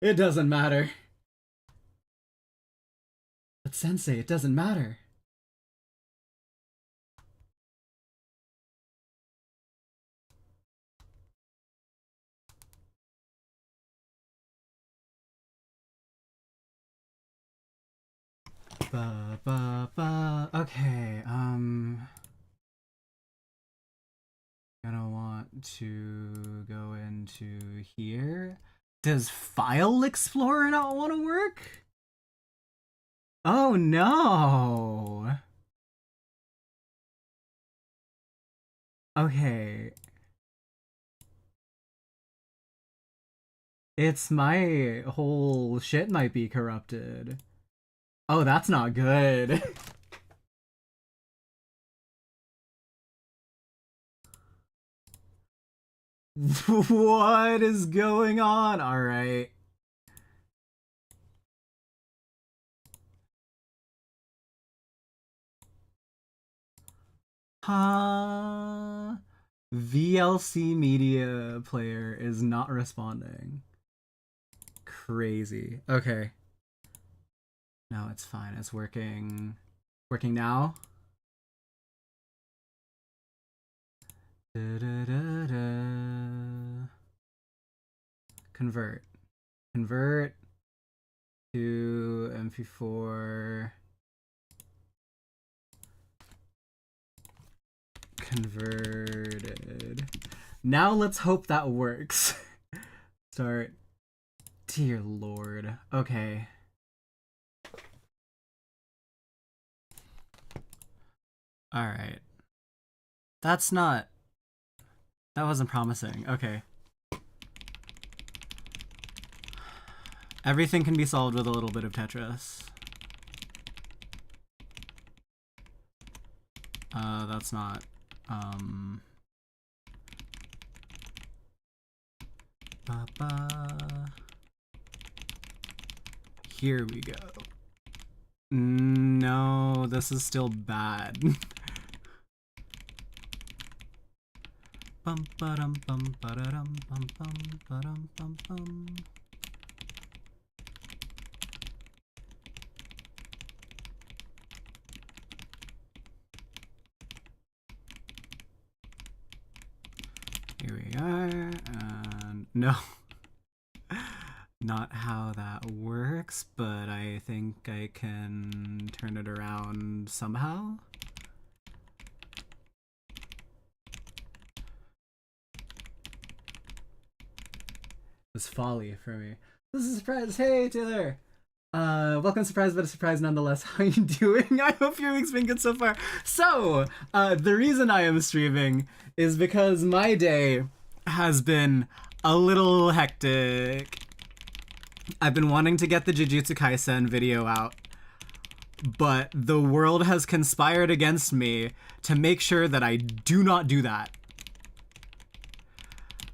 It doesn't matter. But Sensei, it doesn't matter. Okay, gonna want to go into here. Does File Explorer not want to work? Oh no! Okay. It's my whole shit might be corrupted. Oh, that's not good. What is going on? Alright. Huh? VLC media player is not responding. Crazy. Okay. No, it's fine. It's working. Working now? Da, da, da, da. Convert. Convert to MP4. Converted. Now let's hope that works. Start. Dear Lord. Okay. Alright. That's not... That wasn't promising. Okay. Everything can be solved with a little bit of Tetris. That's not... Here we go. No, this is still bad. Bum ba-dum bum ba-da-dum bum bum ba-dum bum bum. Here we are, and no. Not how that works, but I think I can turn it around somehow. It's folly for me. This is a surprise. Hey, Taylor. Welcome, surprise, but a surprise nonetheless. How you doing? I hope your week's been good so far. So, the reason I am streaming is because my day has been a little hectic. I've been wanting to get the Jujutsu Kaisen video out, but the world has conspired against me to make sure that I do not do that.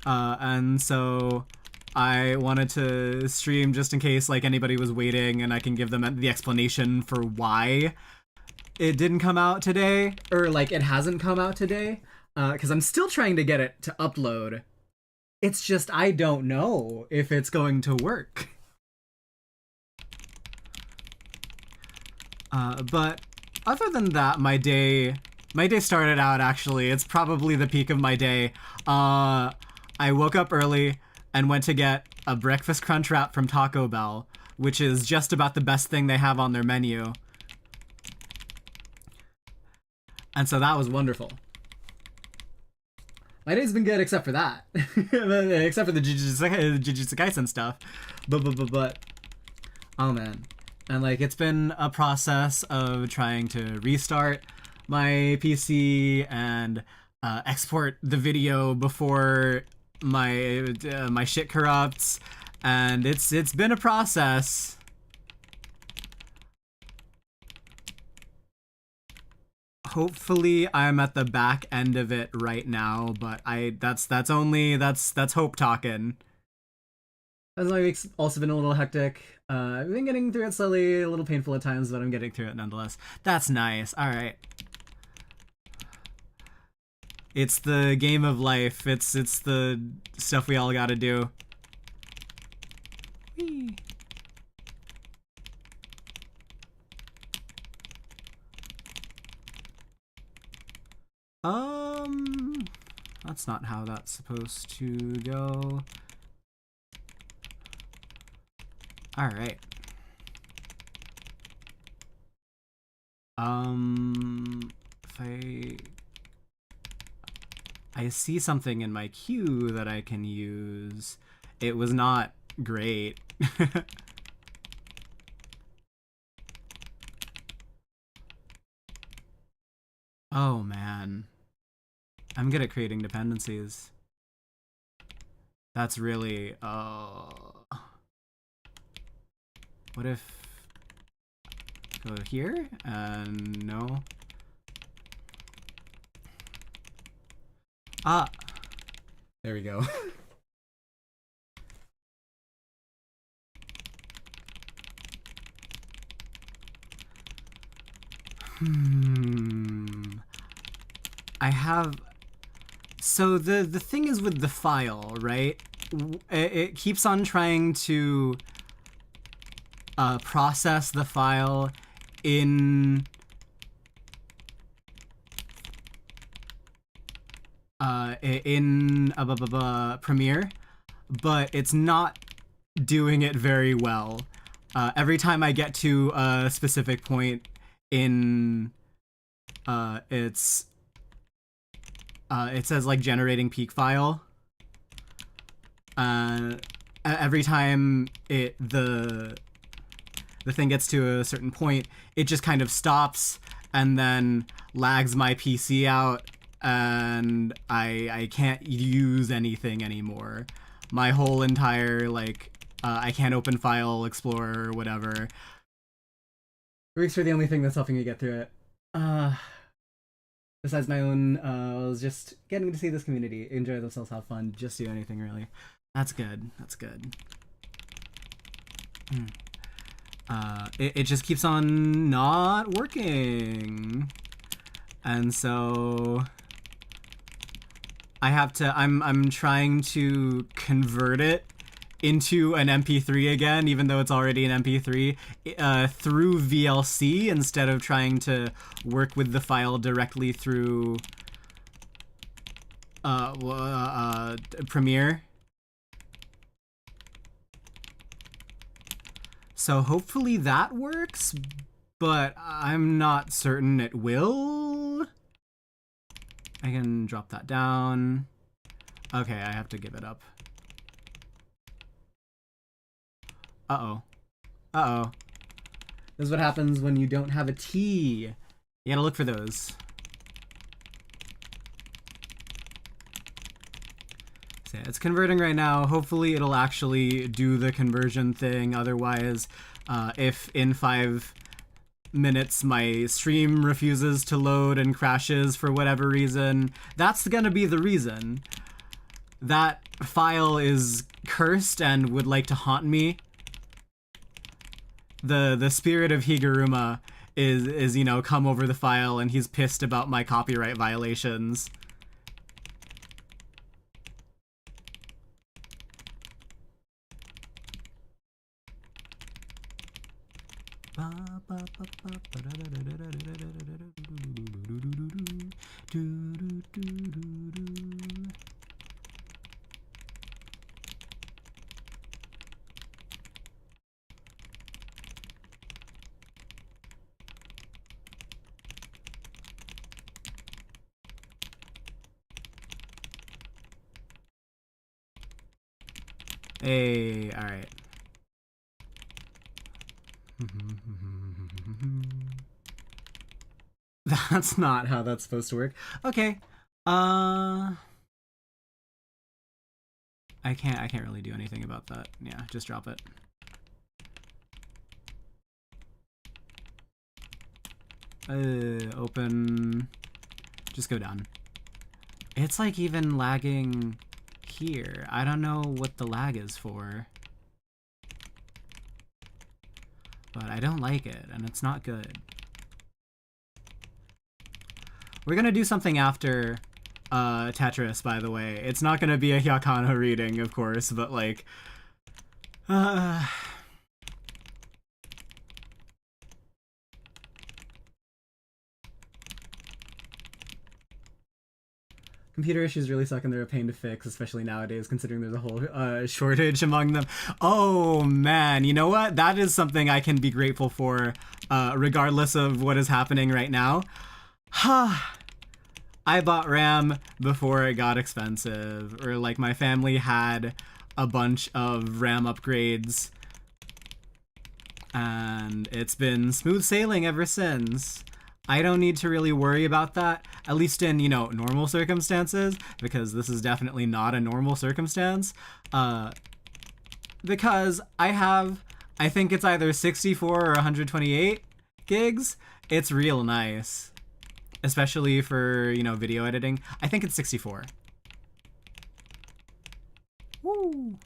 And so I wanted to stream just in case like anybody was waiting and I can give them the explanation for why it didn't come out today, or like it hasn't come out today, because I'm still trying to get it to upload. It's just I don't know if it's going to work. But other than that, my day started out actually. It's probably the peak of my day. I woke up early and went to get a breakfast crunch wrap from Taco Bell, which is just about the best thing they have on their menu. And so that was wonderful. My day's been good except for that. Except for the Jujutsu Kaisen stuff. But, oh man. And like it's been a process of trying to restart my PC and export the video before my shit corrupts, and it's been a process. Hopefully I'm at the back end of it right now, but that's hope talking. As my week's also been a little hectic. I've been getting through it slowly, a little painful at times, but I'm getting through it nonetheless. That's nice. All right. It's the game of life. It's the stuff we all gotta do. Whee! That's not how that's supposed to go. All right. If I see something in my queue that I can use. It was not great. Oh man. I'm good at creating dependencies. That's really, what if, go here, and no. Ah, there we go. I have, so the thing is with the file, right? It keeps on trying to process the file in Premiere, but it's not doing it very well. Every time I get to a specific point in it says like generating peak file. Every time the thing gets to a certain point, it just kind of stops and then lags my PC out, and I can't use anything anymore. My whole entire, like, I can't open File Explorer or whatever. Greeks are the only thing that's helping me get through it. Besides my own, I was just getting to see this community, enjoy themselves, have fun, just do anything really. That's good. That's good. It just keeps on not working, and so I have to. I'm trying to convert it into an MP3 again, even though it's already an MP3, through VLC instead of trying to work with the file directly through Premiere. So hopefully that works, but I'm not certain it will. I can drop that down. Okay, I have to give it up. Uh-oh. Uh-oh. This is what happens when you don't have a T. You gotta look for those. So yeah, it's converting right now. Hopefully it'll actually do the conversion thing. Otherwise, if in 5 minutes my stream refuses to load and crashes for whatever reason, that's gonna be the reason. That file is cursed and would like to haunt me. The spirit of Higuruma is, you know, come over the file, and he's pissed about my copyright violations. Hey, all right. That's not how that's supposed to work. Okay. I can't really do anything about that. Yeah, just drop it. Open. Just go down. It's like even lagging here. I don't know what the lag is for. But I don't like it, and it's not good. We're gonna do something after Tetris, by the way. It's not gonna be a Hyakano reading, of course, but like, Uh, Computer issues really suck and they're a pain to fix, especially nowadays, considering there's a whole shortage among them. Oh man, you know what? That is something I can be grateful for, regardless of what is happening right now. I bought RAM before it got expensive, or like my family had a bunch of RAM upgrades, and it's been smooth sailing ever since. I don't need to really worry about that, at least in, you know, normal circumstances, because this is definitely not a normal circumstance, because I think it's either 64 or 128 gigs. It's real nice, especially for, you know, video editing. I think it's 64. Woo!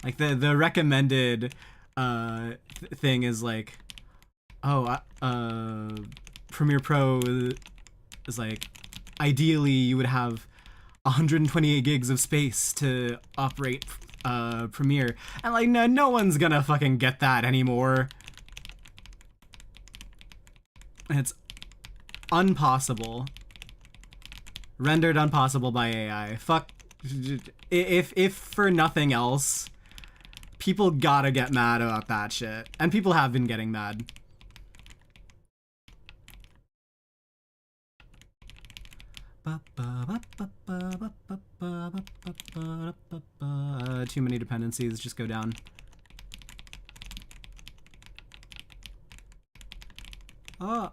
Like the recommended thing is like, Premiere Pro is like, ideally you would have 128 gigs of space to operate Premiere, and like no one's gonna fucking get that anymore. It's impossible, rendered impossible by AI. Fuck, if for nothing else, people gotta get mad about that shit, and people have been getting mad. Too many dependencies, just go down. Oh.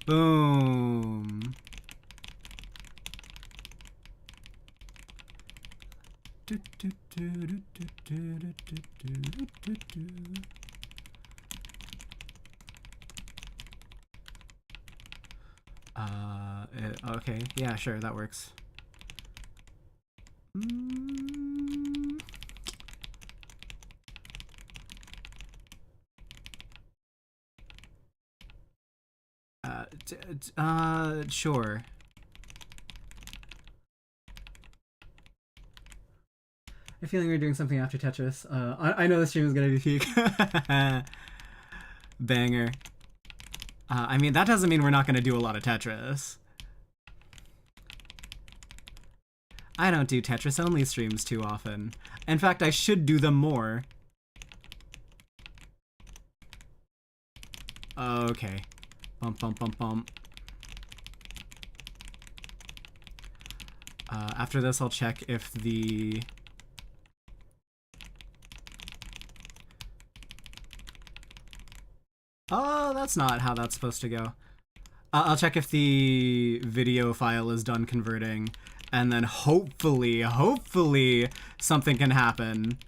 Boom. Okay, yeah, sure, that works. Sure. I feel like we're doing something after Tetris. I know the stream is gonna be peak. Banger. I mean, that doesn't mean we're not gonna do a lot of Tetris. I don't do Tetris-only streams too often. In fact, I should do them more. Okay. Bump, bump, bump, bump. After this, I'll check if the... Oh, that's not how that's supposed to go. I'll check if the video file is done converting, and then hopefully something can happen.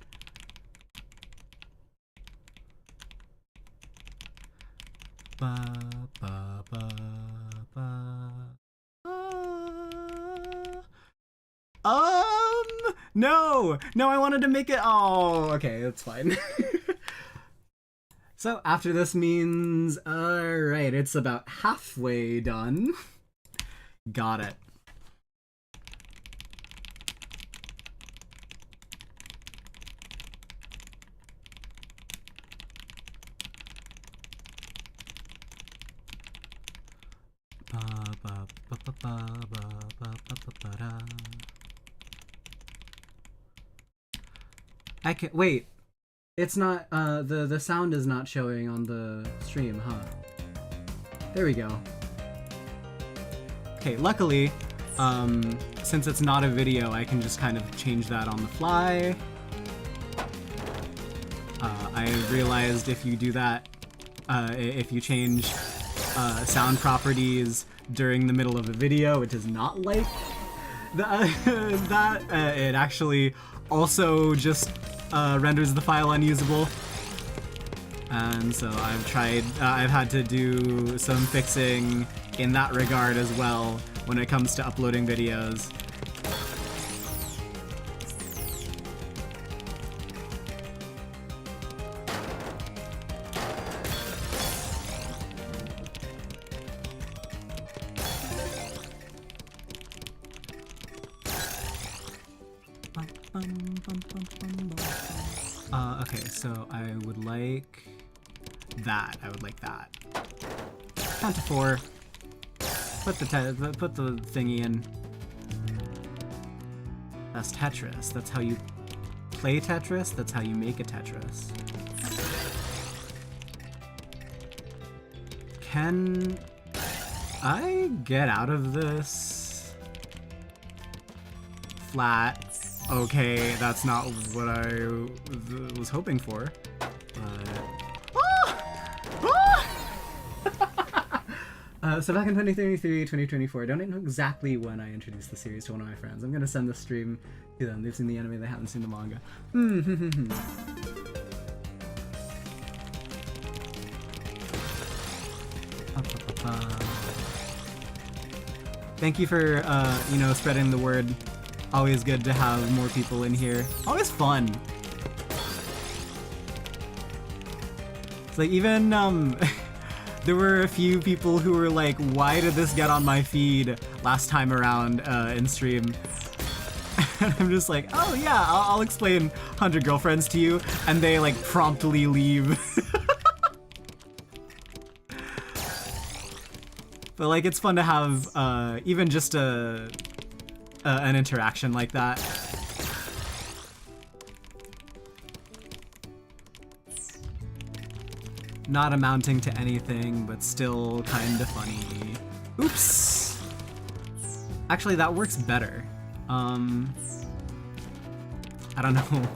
No, I wanted to make it. Oh, okay, that's fine. So after this means, alright, it's about halfway done. Got it. I can wait. It's not the sound is not showing on the stream, huh? There we go. Okay, luckily, since it's not a video, I can just kind of change that on the fly. I realized if you do that, if you change sound properties during the middle of a video, it does not like that. It actually also just renders the file unusable. And so I've had to do some fixing in that regard as well when it comes to uploading videos. Okay, so I would like that. I would like that. Count to 4. Put the thingy in. That's Tetris. That's how you play Tetris. That's how you make a Tetris. Can I get out of this? Flat. Okay, that's not what I was hoping for. So back in 2023, 2024, I don't know exactly when I introduced the series to one of my friends. I'm gonna send the stream to them. They've seen the anime, they haven't seen the manga. Thank you for, spreading the word. Always good to have more people in here. Always fun. It's like, even, there were a few people who were like, why did this get on my feed last time around in stream? And I'm just like, oh yeah, I'll explain 100 Girlfriends to you, and they like promptly leave. But like, it's fun to have even just an interaction like that. Not amounting to anything, but still kind of funny. Oops! Actually, that works better. I don't know what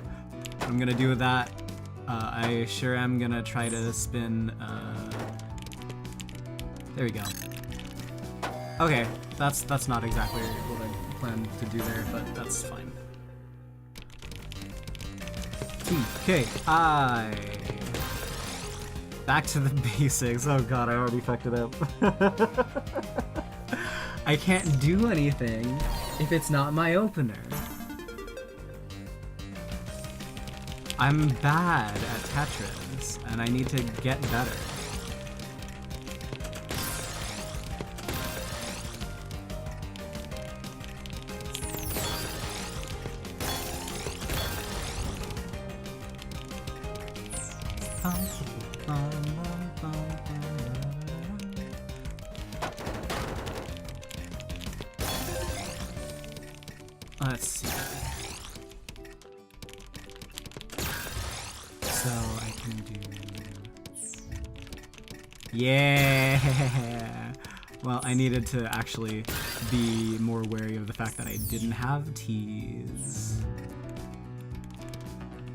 I'm gonna do with that. I sure am gonna try to spin, there we go. Okay, that's not exactly what I planned to do there, but that's fine. TKI. Back to the basics. Oh god, I already fucked it up. I can't do anything if it's not my opener. I'm bad at Tetris, and I need to get better. Let's see. So I can do... Yeah! Well, I needed to actually be more wary of the fact that I didn't have T's.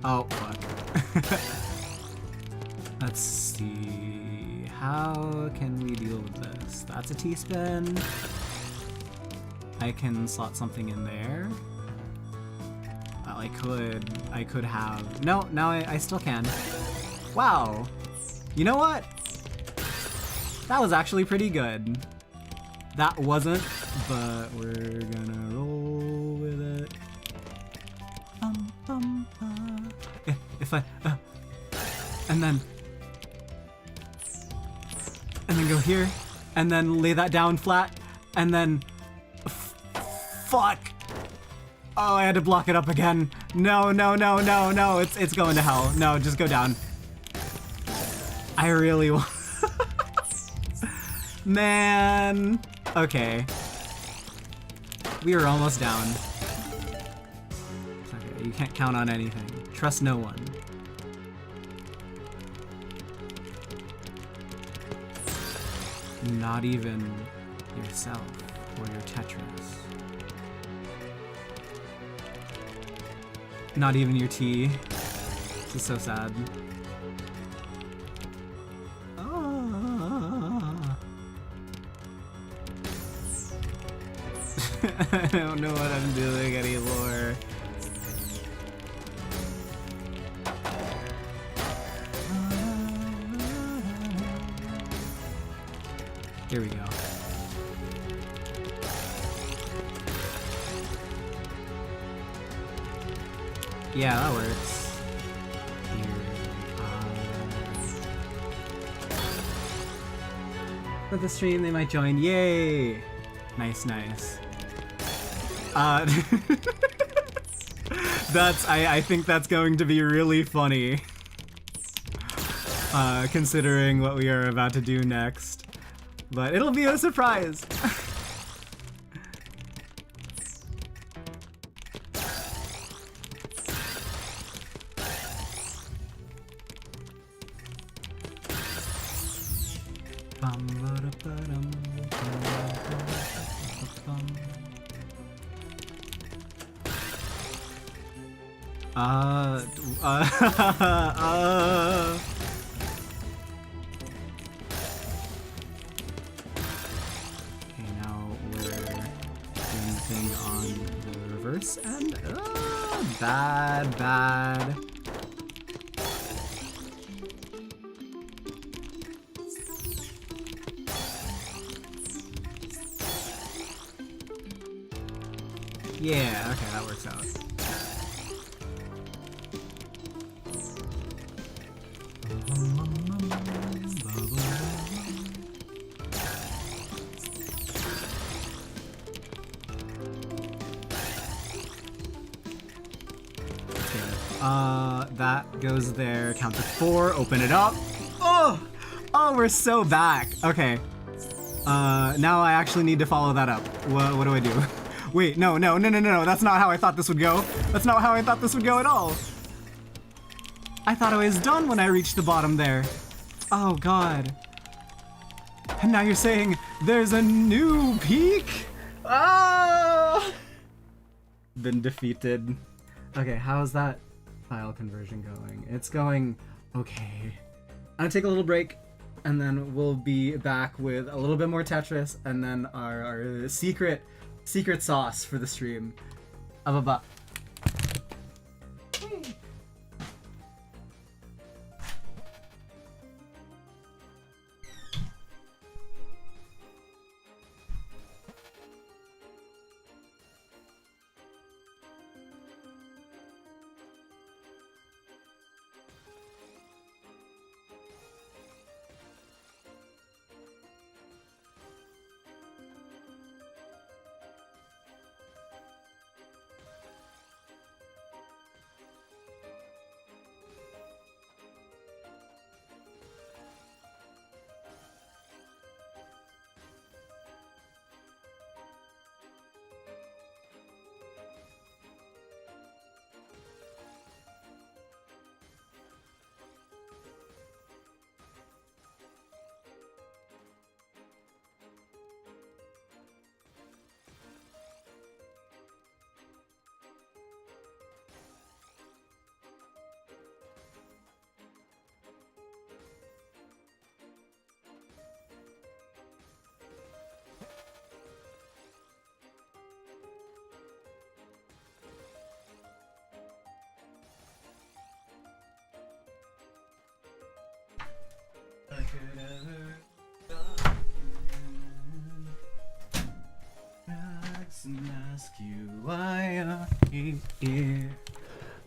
Oh, fuck. Let's see... How can we deal with this? That's a T-spin. I can slot something in there. Well, I could have... No, I still can. Wow. You know what? That was actually pretty good. That wasn't, but we're gonna roll with it. If I... and then go here, and then lay that down flat, and then... Fuck! Oh, I had to block it up again. No, it's going to hell. No, just go down. I really want... Man! Okay. We are almost down. It's okay, you can't count on anything. Trust no one. Not even yourself or your Tetris. Not even your tea. This is so sad. I don't know what I'm doing anymore. Here we go. Yeah, that works. For the stream, they might join. Yay! Nice. I think that's going to be really funny. Considering what we are about to do next. But it'll be a surprise. Okay, now we're doing the thing on the reverse end. Bad, bad. Yeah, okay, that works out. That goes there. Count to 4. Open it up. Oh, we're so back. Okay. Now I actually need to follow that up. What do I do? Wait, no. That's not how I thought this would go. That's not how I thought this would go at all. I thought I was done when I reached the bottom there. Oh God. And now you're saying there's a new peak? Oh! Been defeated. Okay, how's that file conversion going? It's going okay. I'm gonna take a little break, and then we'll be back with a little bit more Tetris, and then our secret sauce for the stream. Ababa. I could ever relax and ask you why you're here.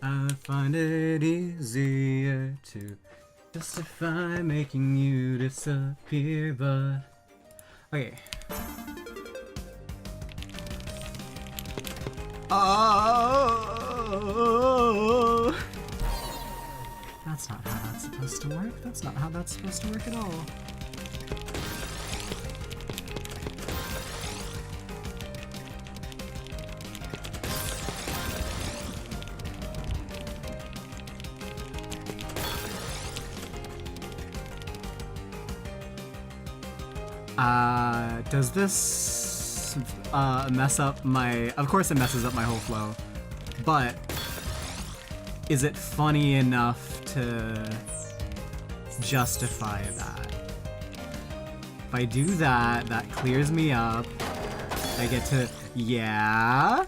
I find it easier to justify making you disappear, but okay. Oh, that's not how that's supposed to work. That's not how that's supposed to work at all. Does this mess up my... Of course it messes up my whole flow, but is it funny enough to justify that? If I do that, that clears me up. I get to... Yeah?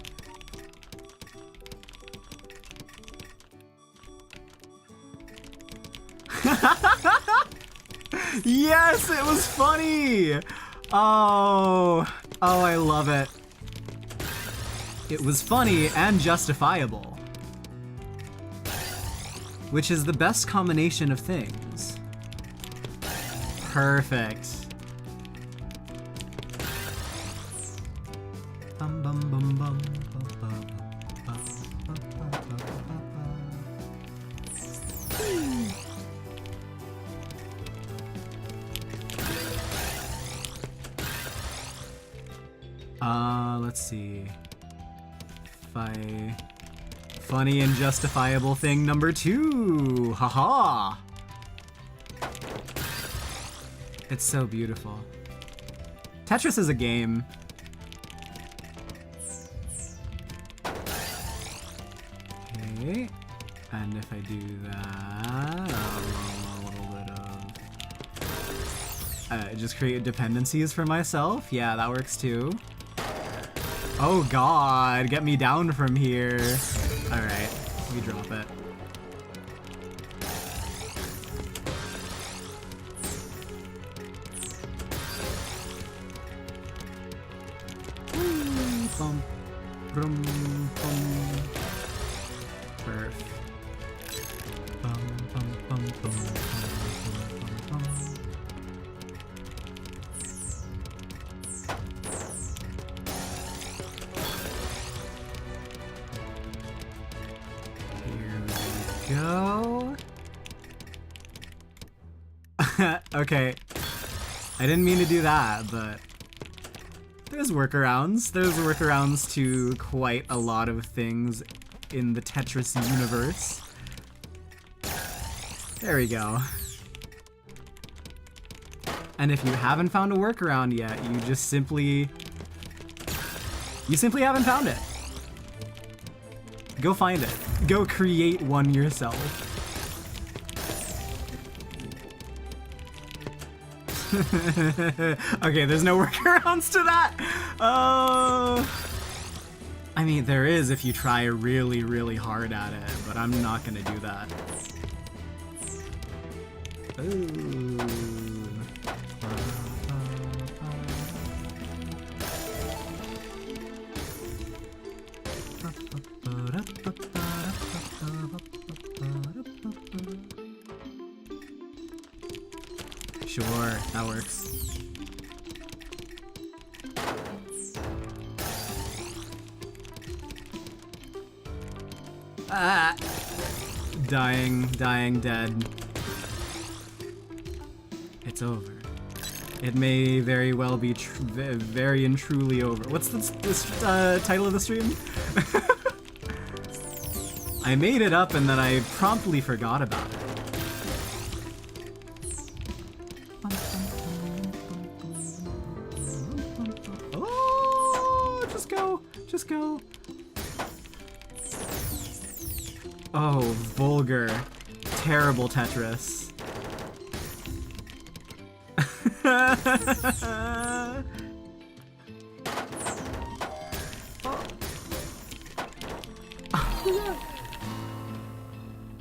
Yes, it was funny! Oh, I love it. It was funny and justifiable. Which is the best combination of things. Perfect. Bum, bum, bum, bum, bum, bum, bum, bum, bum, bum. Let's see. Funny and justifiable thing number 2. Haha. It's so beautiful. Tetris is a game. Okay. And if I do that, a little bit of... just create dependencies for myself? Yeah, that works too. Oh god, get me down from here. Alright, let me drop it. Bum, brum, bum. Perf. Bum, bum, bum, bum, bum, bum, bum. Go. Okay. I didn't mean to do that, but there's workarounds. There's workarounds to quite a lot of things in the Tetris universe. There we go. And if you haven't found a workaround yet, you simply haven't found it. Go find it. Go create one yourself. Okay, there's no workarounds to that. I mean, there is if you try really, really hard at it, but I'm not gonna do that. Ooh. Sure, that works. Ah! Dying, dead. It's over. It may very well be very and truly over. What's this title of the stream? I made it up and then I promptly forgot about it. Oh, just go. Oh, vulgar, terrible Tetris. I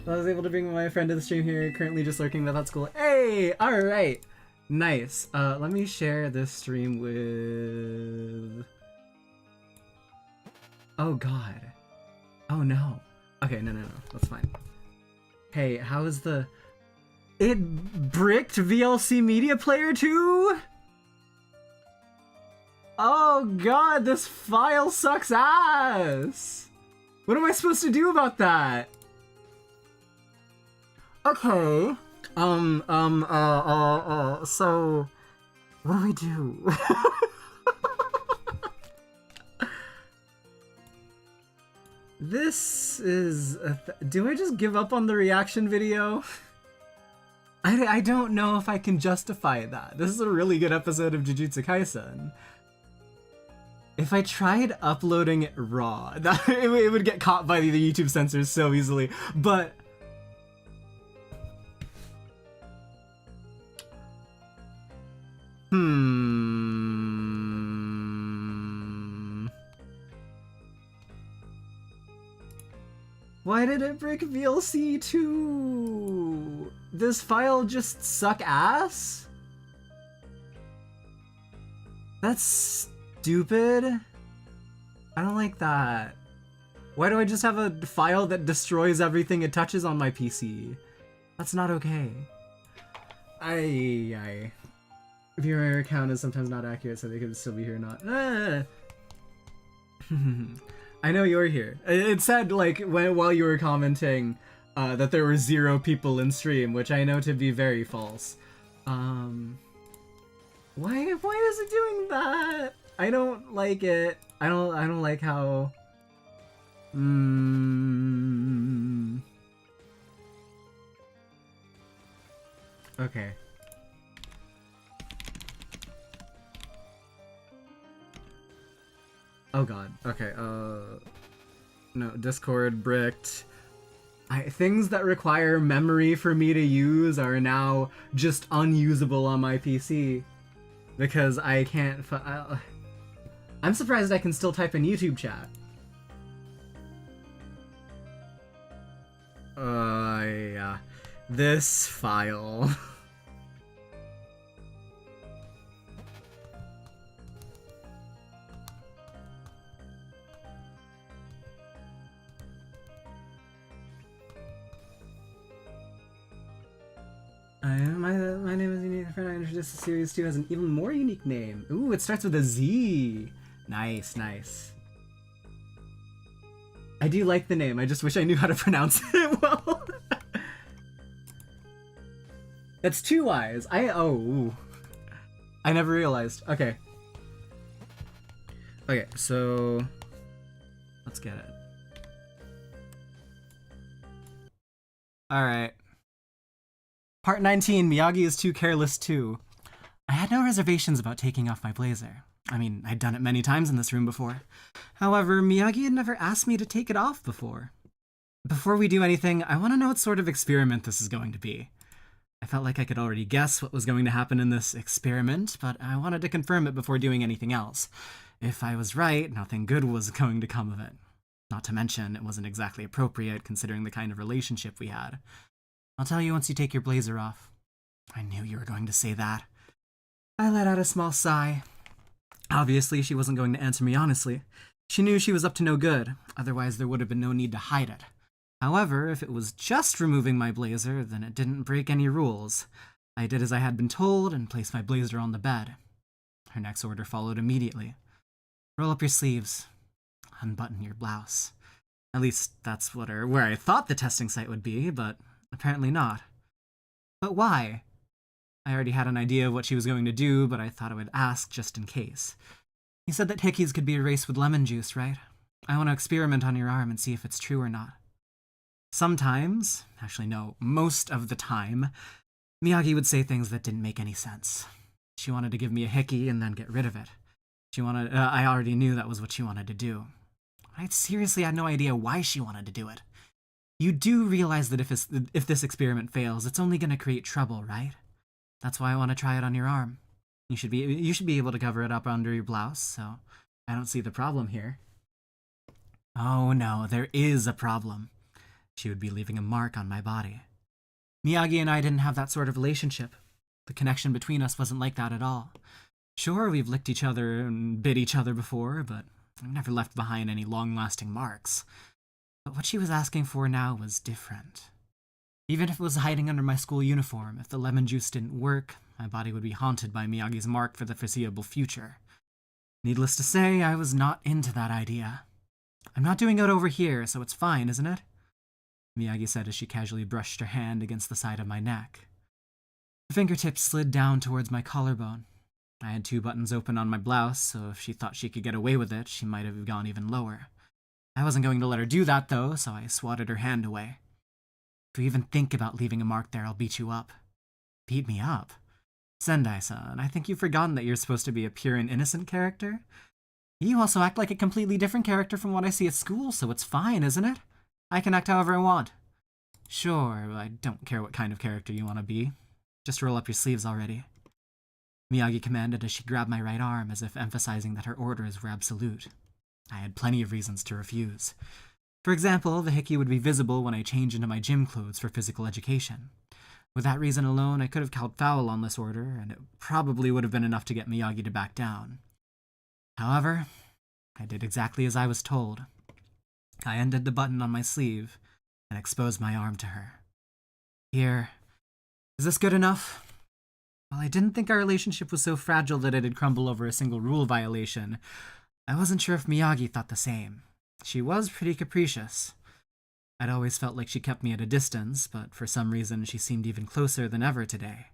was able to bring my friend to the stream here, currently just lurking, but that's cool. Hey! Alright! Nice. Let me share this stream with... Oh god. Oh no. Okay, no. That's fine. Hey, how is the... It bricked VLC Media Player too? Oh god, this file sucks ass! What am I supposed to do about that? Okay. So... What do we do? This is... do I just give up on the reaction video? I don't know if I can justify that. This is a really good episode of Jujutsu Kaisen. If I tried uploading it raw, it would get caught by the YouTube censors so easily, but... Why did it break VLC 2? This file just suck ass? That's stupid. I don't like that. Why do I just have a file that destroys everything it touches on my PC? That's not okay. Viewer count is sometimes not accurate, so they could still be here or not. I know you're here. It said, like, while you were commenting, that there were 0 people in stream, which I know to be very false. Why is it doing that? I don't like it. I don't like how... Okay. Oh god. Okay, no, Discord bricked. Things that require memory for me to use are now just unusable on my PC. Because I can't... I'm surprised I can still type in YouTube chat. Yeah. This file. My name is Unique. The friend I introduced to Series 2 has an even more unique name. Ooh, it starts with a Z. Nice, nice. I do like the name. I just wish I knew how to pronounce it well. That's 2 Y's. I never realized. Okay. Okay, so let's get it. Alright. Part 19, Miyagi is too careless too. I had no reservations about taking off my blazer. I mean, I'd done it many times in this room before. However, Miyagi had never asked me to take it off before. Before we do anything, I want to know what sort of experiment this is going to be. I felt like I could already guess what was going to happen in this experiment, but I wanted to confirm it before doing anything else. If I was right, nothing good was going to come of it. Not to mention, it wasn't exactly appropriate considering the kind of relationship we had. I'll tell you once you take your blazer off. I knew you were going to say that. I let out a small sigh. Obviously, she wasn't going to answer me honestly. She knew she was up to no good, otherwise there would have been no need to hide it. However, if it was just removing my blazer, then it didn't break any rules. I did as I had been told and placed my blazer on the bed. Her next order followed immediately. Roll up your sleeves. Unbutton your blouse. At least that's where I thought the testing site would be, but apparently not. But why? I already had an idea of what she was going to do, but I thought I would ask just in case. You said that hickeys could be erased with lemon juice, right? I want to experiment on your arm and see if it's true or not. Sometimes, actually no, most of the time, Miyagi would say things that didn't make any sense. She wanted to give me a hickey and then get rid of it. I already knew that was what she wanted to do. I seriously had no idea why she wanted to do it. You do realize that if this experiment fails, it's only going to create trouble, right? That's why I want to try it on your arm. You should be able to cover it up under your blouse, so I don't see the problem here. Oh no, there is a problem. She would be leaving a mark on my body. Miyagi and I didn't have that sort of relationship. The connection between us wasn't like that at all. Sure, we've licked each other and bit each other before, but I've never left behind any long-lasting marks. But what she was asking for now was different. Even if it was hiding under my school uniform, if the lemon juice didn't work, my body would be haunted by Miyagi's mark for the foreseeable future. Needless to say, I was not into that idea. I'm not doing it over here, so it's fine, isn't it? Miyagi said as she casually brushed her hand against the side of my neck. Her fingertips slid down towards my collarbone. I had 2 buttons open on my blouse, so if she thought she could get away with it, she might have gone even lower. I wasn't going to let her do that, though, so I swatted her hand away. If you even think about leaving a mark there, I'll beat you up. Beat me up? Sendai-san, I think you've forgotten that you're supposed to be a pure and innocent character. You also act like a completely different character from what I see at school, so it's fine, isn't it? I can act however I want. Sure, I don't care what kind of character you want to be. Just roll up your sleeves already. Miyagi commanded as she grabbed my right arm, as if emphasizing that her orders were absolute. I had plenty of reasons to refuse. For example, the hickey would be visible when I changed into my gym clothes for physical education. With that reason alone, I could have called foul on this order, and it probably would have been enough to get Miyagi to back down. However, I did exactly as I was told. I undid the button on my sleeve and exposed my arm to her. Here. Is this good enough? While I didn't think our relationship was so fragile that it'd crumble over a single rule violation, I wasn't sure if Miyagi thought the same. She was pretty capricious. I'd always felt like she kept me at a distance, but for some reason she seemed even closer than ever today.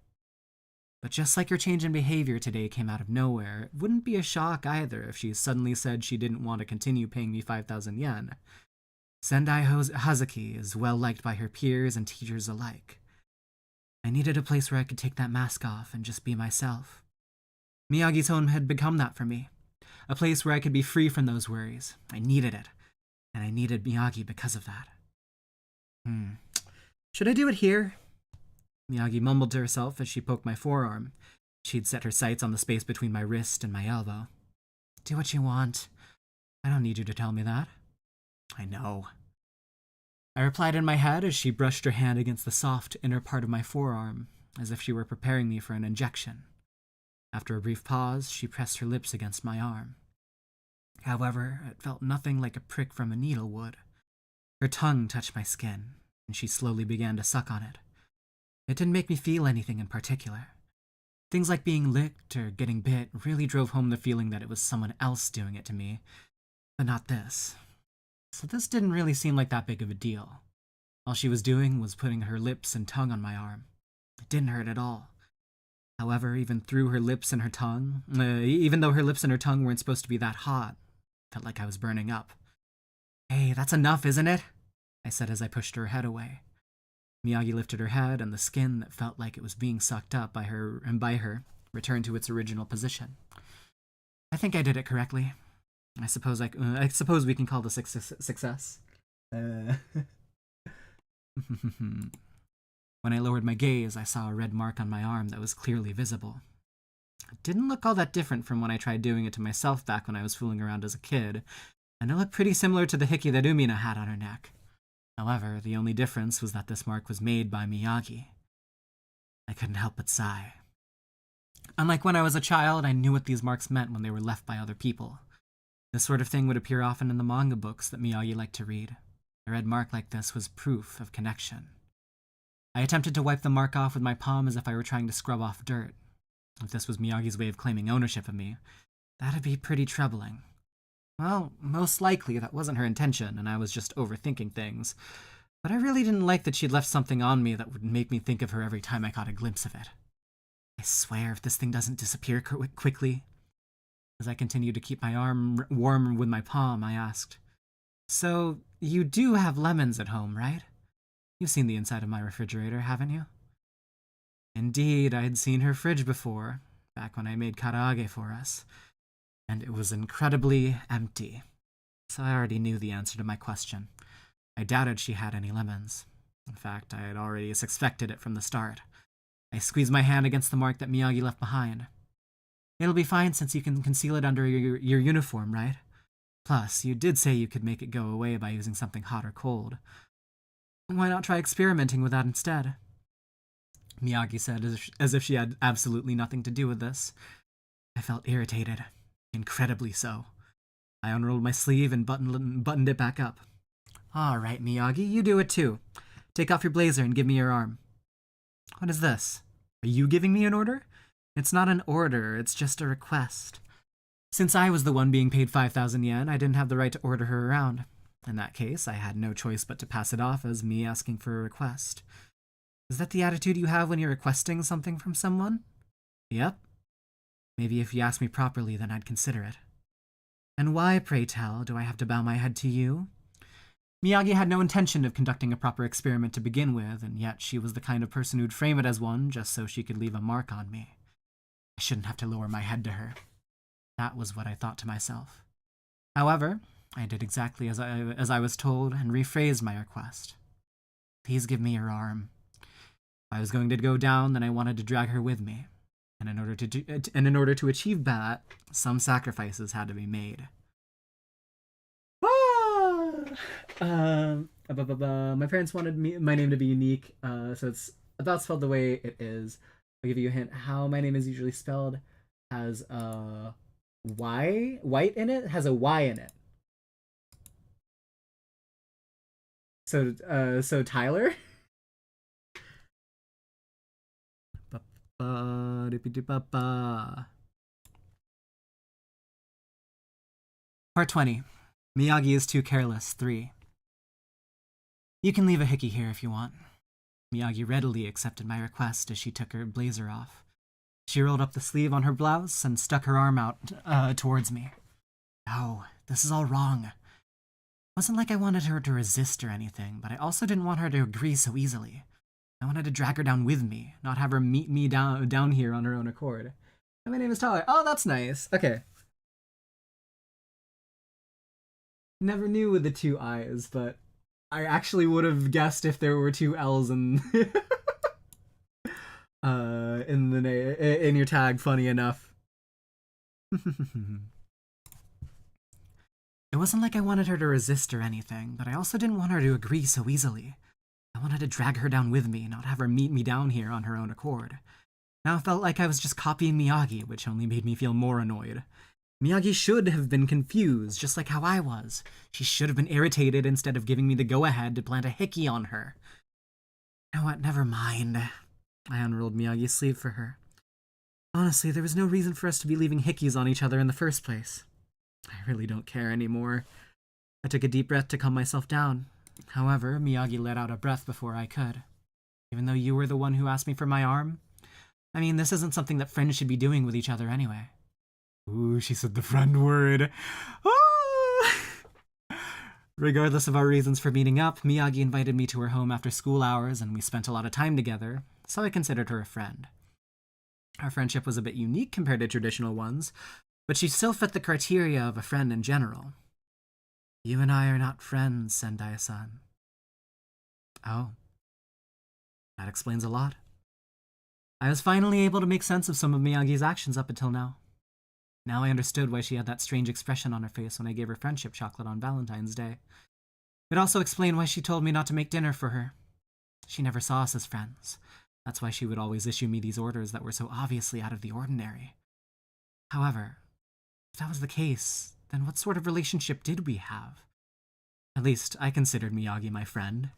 But just like her change in behavior today came out of nowhere, it wouldn't be a shock either if she suddenly said she didn't want to continue paying me 5,000 yen. Sendai Hazuki is well liked by her peers and teachers alike. I needed a place where I could take that mask off and just be myself. Miyagi's home had become that for me. A place where I could be free from those worries. I needed it. And I needed Miyagi because of that. Should I do it here? Miyagi mumbled to herself as she poked my forearm. She'd set her sights on the space between my wrist and my elbow. Do what you want. I don't need you to tell me that. I know. I replied in my head as she brushed her hand against the soft inner part of my forearm, as if she were preparing me for an injection. After a brief pause, she pressed her lips against my arm. However, it felt nothing like a prick from a needle would. Her tongue touched my skin, and she slowly began to suck on it. It didn't make me feel anything in particular. Things like being licked or getting bit really drove home the feeling that it was someone else doing it to me, but not this. So this didn't really seem like that big of a deal. All she was doing was putting her lips and tongue on my arm. It didn't hurt at all. However, even though her lips and her tongue weren't supposed to be that hot, it felt like I was burning up. Hey, that's enough, isn't it? I said as I pushed her head away. Miyagi lifted her head, and the skin that felt like it was being sucked up by her returned to its original position. I think I did it correctly. I suppose we can call this a success. When I lowered my gaze, I saw a red mark on my arm that was clearly visible. It didn't look all that different from when I tried doing it to myself back when I was fooling around as a kid, and it looked pretty similar to the hickey that Umina had on her neck. However, the only difference was that this mark was made by Miyagi. I couldn't help but sigh. Unlike when I was a child, I knew what these marks meant when they were left by other people. This sort of thing would appear often in the manga books that Miyagi liked to read. A red mark like this was proof of connection. I attempted to wipe the mark off with my palm as if I were trying to scrub off dirt. If this was Miyagi's way of claiming ownership of me, that'd be pretty troubling. Well, most likely that wasn't her intention, and I was just overthinking things. But I really didn't like that she'd left something on me that would make me think of her every time I caught a glimpse of it. I swear if this thing doesn't disappear quickly. As I continued to keep my arm warm with my palm, I asked, So, you do have lemons at home, right? You've seen the inside of my refrigerator, haven't you? Indeed, I'd seen her fridge before, back when I made karaage for us, and it was incredibly empty. So I already knew the answer to my question. I doubted she had any lemons. In fact, I had already suspected it from the start. I squeezed my hand against the mark that Miyagi left behind. It'll be fine since you can conceal it under your uniform, right? Plus, you did say you could make it go away by using something hot or cold. Why not try experimenting with that instead? Miyagi said as if she had absolutely nothing to do with this. I felt irritated. Incredibly so. I unrolled my sleeve and buttoned it back up. All right, Miyagi, you do it too. Take off your blazer and give me your arm. What is this? Are you giving me an order? It's not an order, it's just a request. Since I was the one being paid 5,000 yen, I didn't have the right to order her around. In that case, I had no choice but to pass it off as me asking for a request. Is that the attitude you have when you're requesting something from someone? Yep. Maybe if you asked me properly, then I'd consider it. And why, pray tell, do I have to bow my head to you? Miyagi had no intention of conducting a proper experiment to begin with, and yet she was the kind of person who'd frame it as one just so she could leave a mark on me. I shouldn't have to lower my head to her. That was what I thought to myself. However, I did exactly as I was told and rephrased my request. Please give me your arm. If I was going to go down, then I wanted to drag her with me. And in order to achieve that, some sacrifices had to be made. My parents wanted my name to be unique, so it's about spelled the way it is. I'll give you a hint. How my name is usually spelled has a white in it, has a Y in it. So Tyler. Part 20. Miyagi is too careless, 3. You can leave a hickey here if you want. Miyagi readily accepted my request as she took her blazer off. She rolled up the sleeve on her blouse and stuck her arm out towards me. No, this is all wrong. It wasn't like I wanted her to resist or anything, but I also didn't want her to agree so easily. I wanted to drag her down with me, not have her meet me down here on her own accord. My name is Tyler. Oh, that's nice. Okay. Never knew with the two I's, but I actually would have guessed if there were two L's in in your tag. Funny enough. It wasn't like I wanted her to resist or anything, but I also didn't want her to agree so easily. I wanted to drag her down with me, not have her meet me down here on her own accord. Now it felt like I was just copying Miyagi, which only made me feel more annoyed. Miyagi should have been confused, just like how I was. She should have been irritated instead of giving me the go-ahead to plant a hickey on her. You know what, never mind. I unrolled Miyagi's sleeve for her. Honestly, there was no reason for us to be leaving hickeys on each other in the first place. I really don't care anymore. I took a deep breath to calm myself down. However, Miyagi let out a breath before I could. Even though you were the one who asked me for my arm? I mean, this isn't something that friends should be doing with each other anyway. Ooh, she said the friend word. Ah! Regardless of our reasons for meeting up, Miyagi invited me to her home after school hours, and we spent a lot of time together, so I considered her a friend. Our friendship was a bit unique compared to traditional ones, but she still fit the criteria of a friend in general. You and I are not friends, Sendai-san. Oh. That explains a lot. I was finally able to make sense of some of Miyagi's actions up until now. Now I understood why she had that strange expression on her face when I gave her friendship chocolate on Valentine's Day. It also explained why she told me not to make dinner for her. She never saw us as friends. That's why she would always issue me these orders that were so obviously out of the ordinary. However, if that was the case, then what sort of relationship did we have? At least, I considered Miyagi my friend.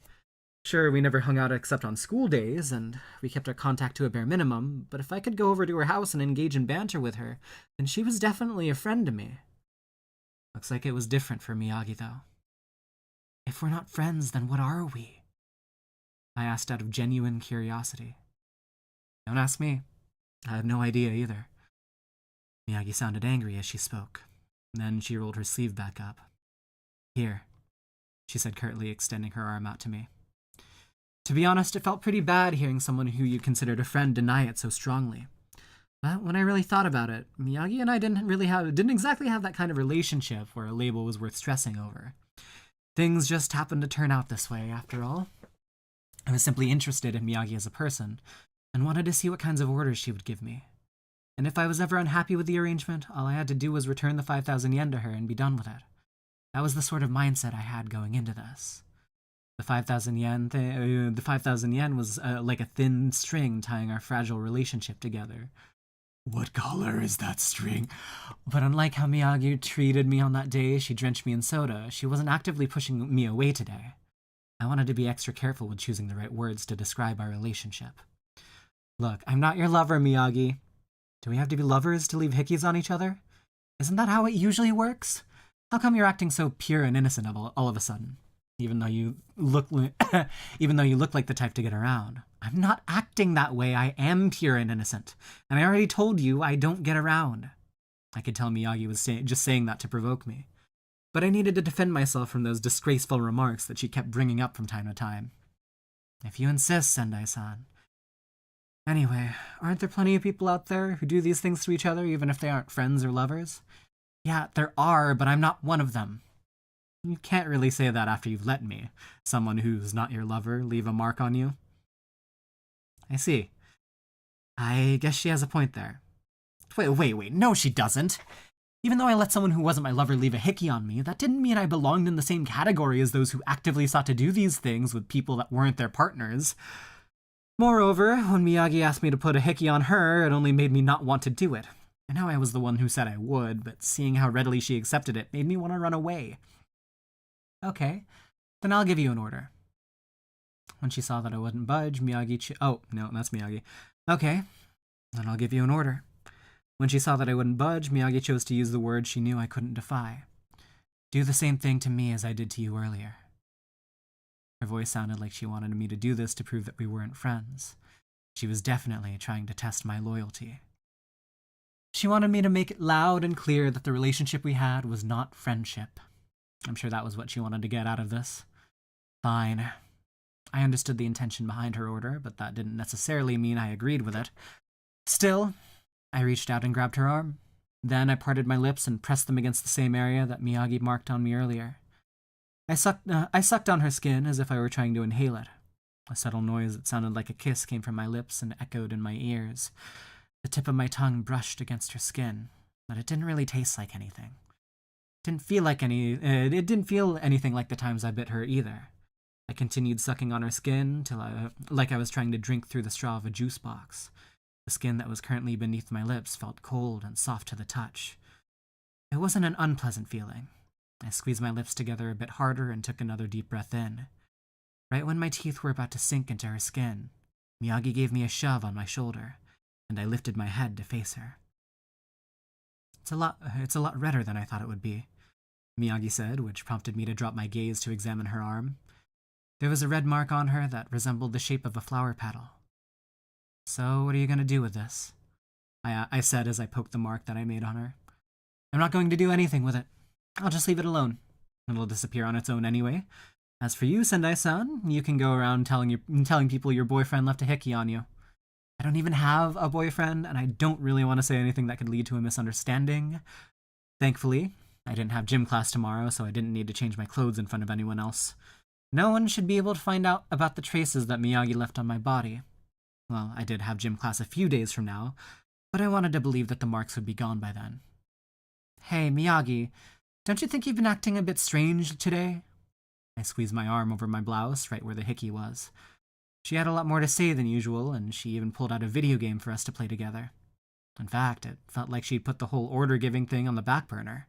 Sure, we never hung out except on school days, and we kept our contact to a bare minimum, but if I could go over to her house and engage in banter with her, then she was definitely a friend to me. Looks like it was different for Miyagi, though. If we're not friends, then what are we? I asked out of genuine curiosity. Don't ask me. I have no idea either. Miyagi sounded angry as she spoke. Then she rolled her sleeve back up. Here, she said curtly, extending her arm out to me. To be honest, it felt pretty bad hearing someone who you considered a friend deny it so strongly. But when I really thought about it, Miyagi and I didn't exactly have that kind of relationship where a label was worth stressing over. Things just happened to turn out this way, after all. I was simply interested in Miyagi as a person, and wanted to see what kinds of orders she would give me. And if I was ever unhappy with the arrangement, all I had to do was return the 5,000 yen to her and be done with it. That was the sort of mindset I had going into this. The 5,000 yen was like a thin string tying our fragile relationship together. What color is that string? But unlike how Miyagi treated me on that day, she drenched me in soda. She wasn't actively pushing me away today. I wanted to be extra careful with choosing the right words to describe our relationship. Look, I'm not your lover, Miyagi. Do we have to be lovers to leave hickeys on each other? Isn't that how it usually works? How come you're acting so pure and innocent all of a sudden? Even though you look like the type to get around. I'm not acting that way. I am pure and innocent. And I already told you I don't get around. I could tell Miyagi was just saying that to provoke me. But I needed to defend myself from those disgraceful remarks that she kept bringing up from time to time. If you insist, Sendai-san. Anyway, aren't there plenty of people out there who do these things to each other even if they aren't friends or lovers? Yeah, there are, but I'm not one of them. You can't really say that after you've let me, someone who's not your lover, leave a mark on you. I see. I guess she has a point there. Wait, no she doesn't. Even though I let someone who wasn't my lover leave a hickey on me, that didn't mean I belonged in the same category as those who actively sought to do these things with people that weren't their partners. Moreover, when Miyagi asked me to put a hickey on her, it only made me not want to do it. I know I was the one who said I would, but seeing how readily she accepted it made me want to run away. Okay, then I'll give you an order. When she saw that I wouldn't budge, oh, no, that's Miyagi. Okay, then I'll give you an order. When she saw that I wouldn't budge, Miyagi chose to use the word she knew I couldn't defy. Do the same thing to me as I did to you earlier. Her voice sounded like she wanted me to do this to prove that we weren't friends. She was definitely trying to test my loyalty. She wanted me to make it loud and clear that the relationship we had was not friendship. I'm sure that was what she wanted to get out of this. Fine. I understood the intention behind her order, but that didn't necessarily mean I agreed with it. Still, I reached out and grabbed her arm. Then I parted my lips and pressed them against the same area that Miyagi marked on me earlier. I sucked on her skin as if I were trying to inhale it. A subtle noise that sounded like a kiss came from my lips and echoed in my ears. The tip of my tongue brushed against her skin, but it didn't really taste like anything. It didn't feel anything like the times I bit her either. I continued sucking on her skin till like I was trying to drink through the straw of a juice box. The skin that was currently beneath my lips felt cold and soft to the touch. It wasn't an unpleasant feeling. I squeezed my lips together a bit harder and took another deep breath in. Right when my teeth were about to sink into her skin, Miyagi gave me a shove on my shoulder, and I lifted my head to face her. It's a lot redder than I thought it would be, Miyagi said, which prompted me to drop my gaze to examine her arm. There was a red mark on her that resembled the shape of a flower petal. So, what are you going to do with this? I said as I poked the mark that I made on her. I'm not going to do anything with it. I'll just leave it alone. It'll disappear on its own anyway. As for you, Sendai-san, you can go around telling people your boyfriend left a hickey on you. I don't even have a boyfriend, and I don't really want to say anything that could lead to a misunderstanding. Thankfully, I didn't have gym class tomorrow, so I didn't need to change my clothes in front of anyone else. No one should be able to find out about the traces that Miyagi left on my body. Well, I did have gym class a few days from now, but I wanted to believe that the marks would be gone by then. Hey, Miyagi, don't you think you've been acting a bit strange today? I squeezed my arm over my blouse, right where the hickey was. She had a lot more to say than usual, and she even pulled out a video game for us to play together. In fact, it felt like she'd put the whole order-giving thing on the back burner.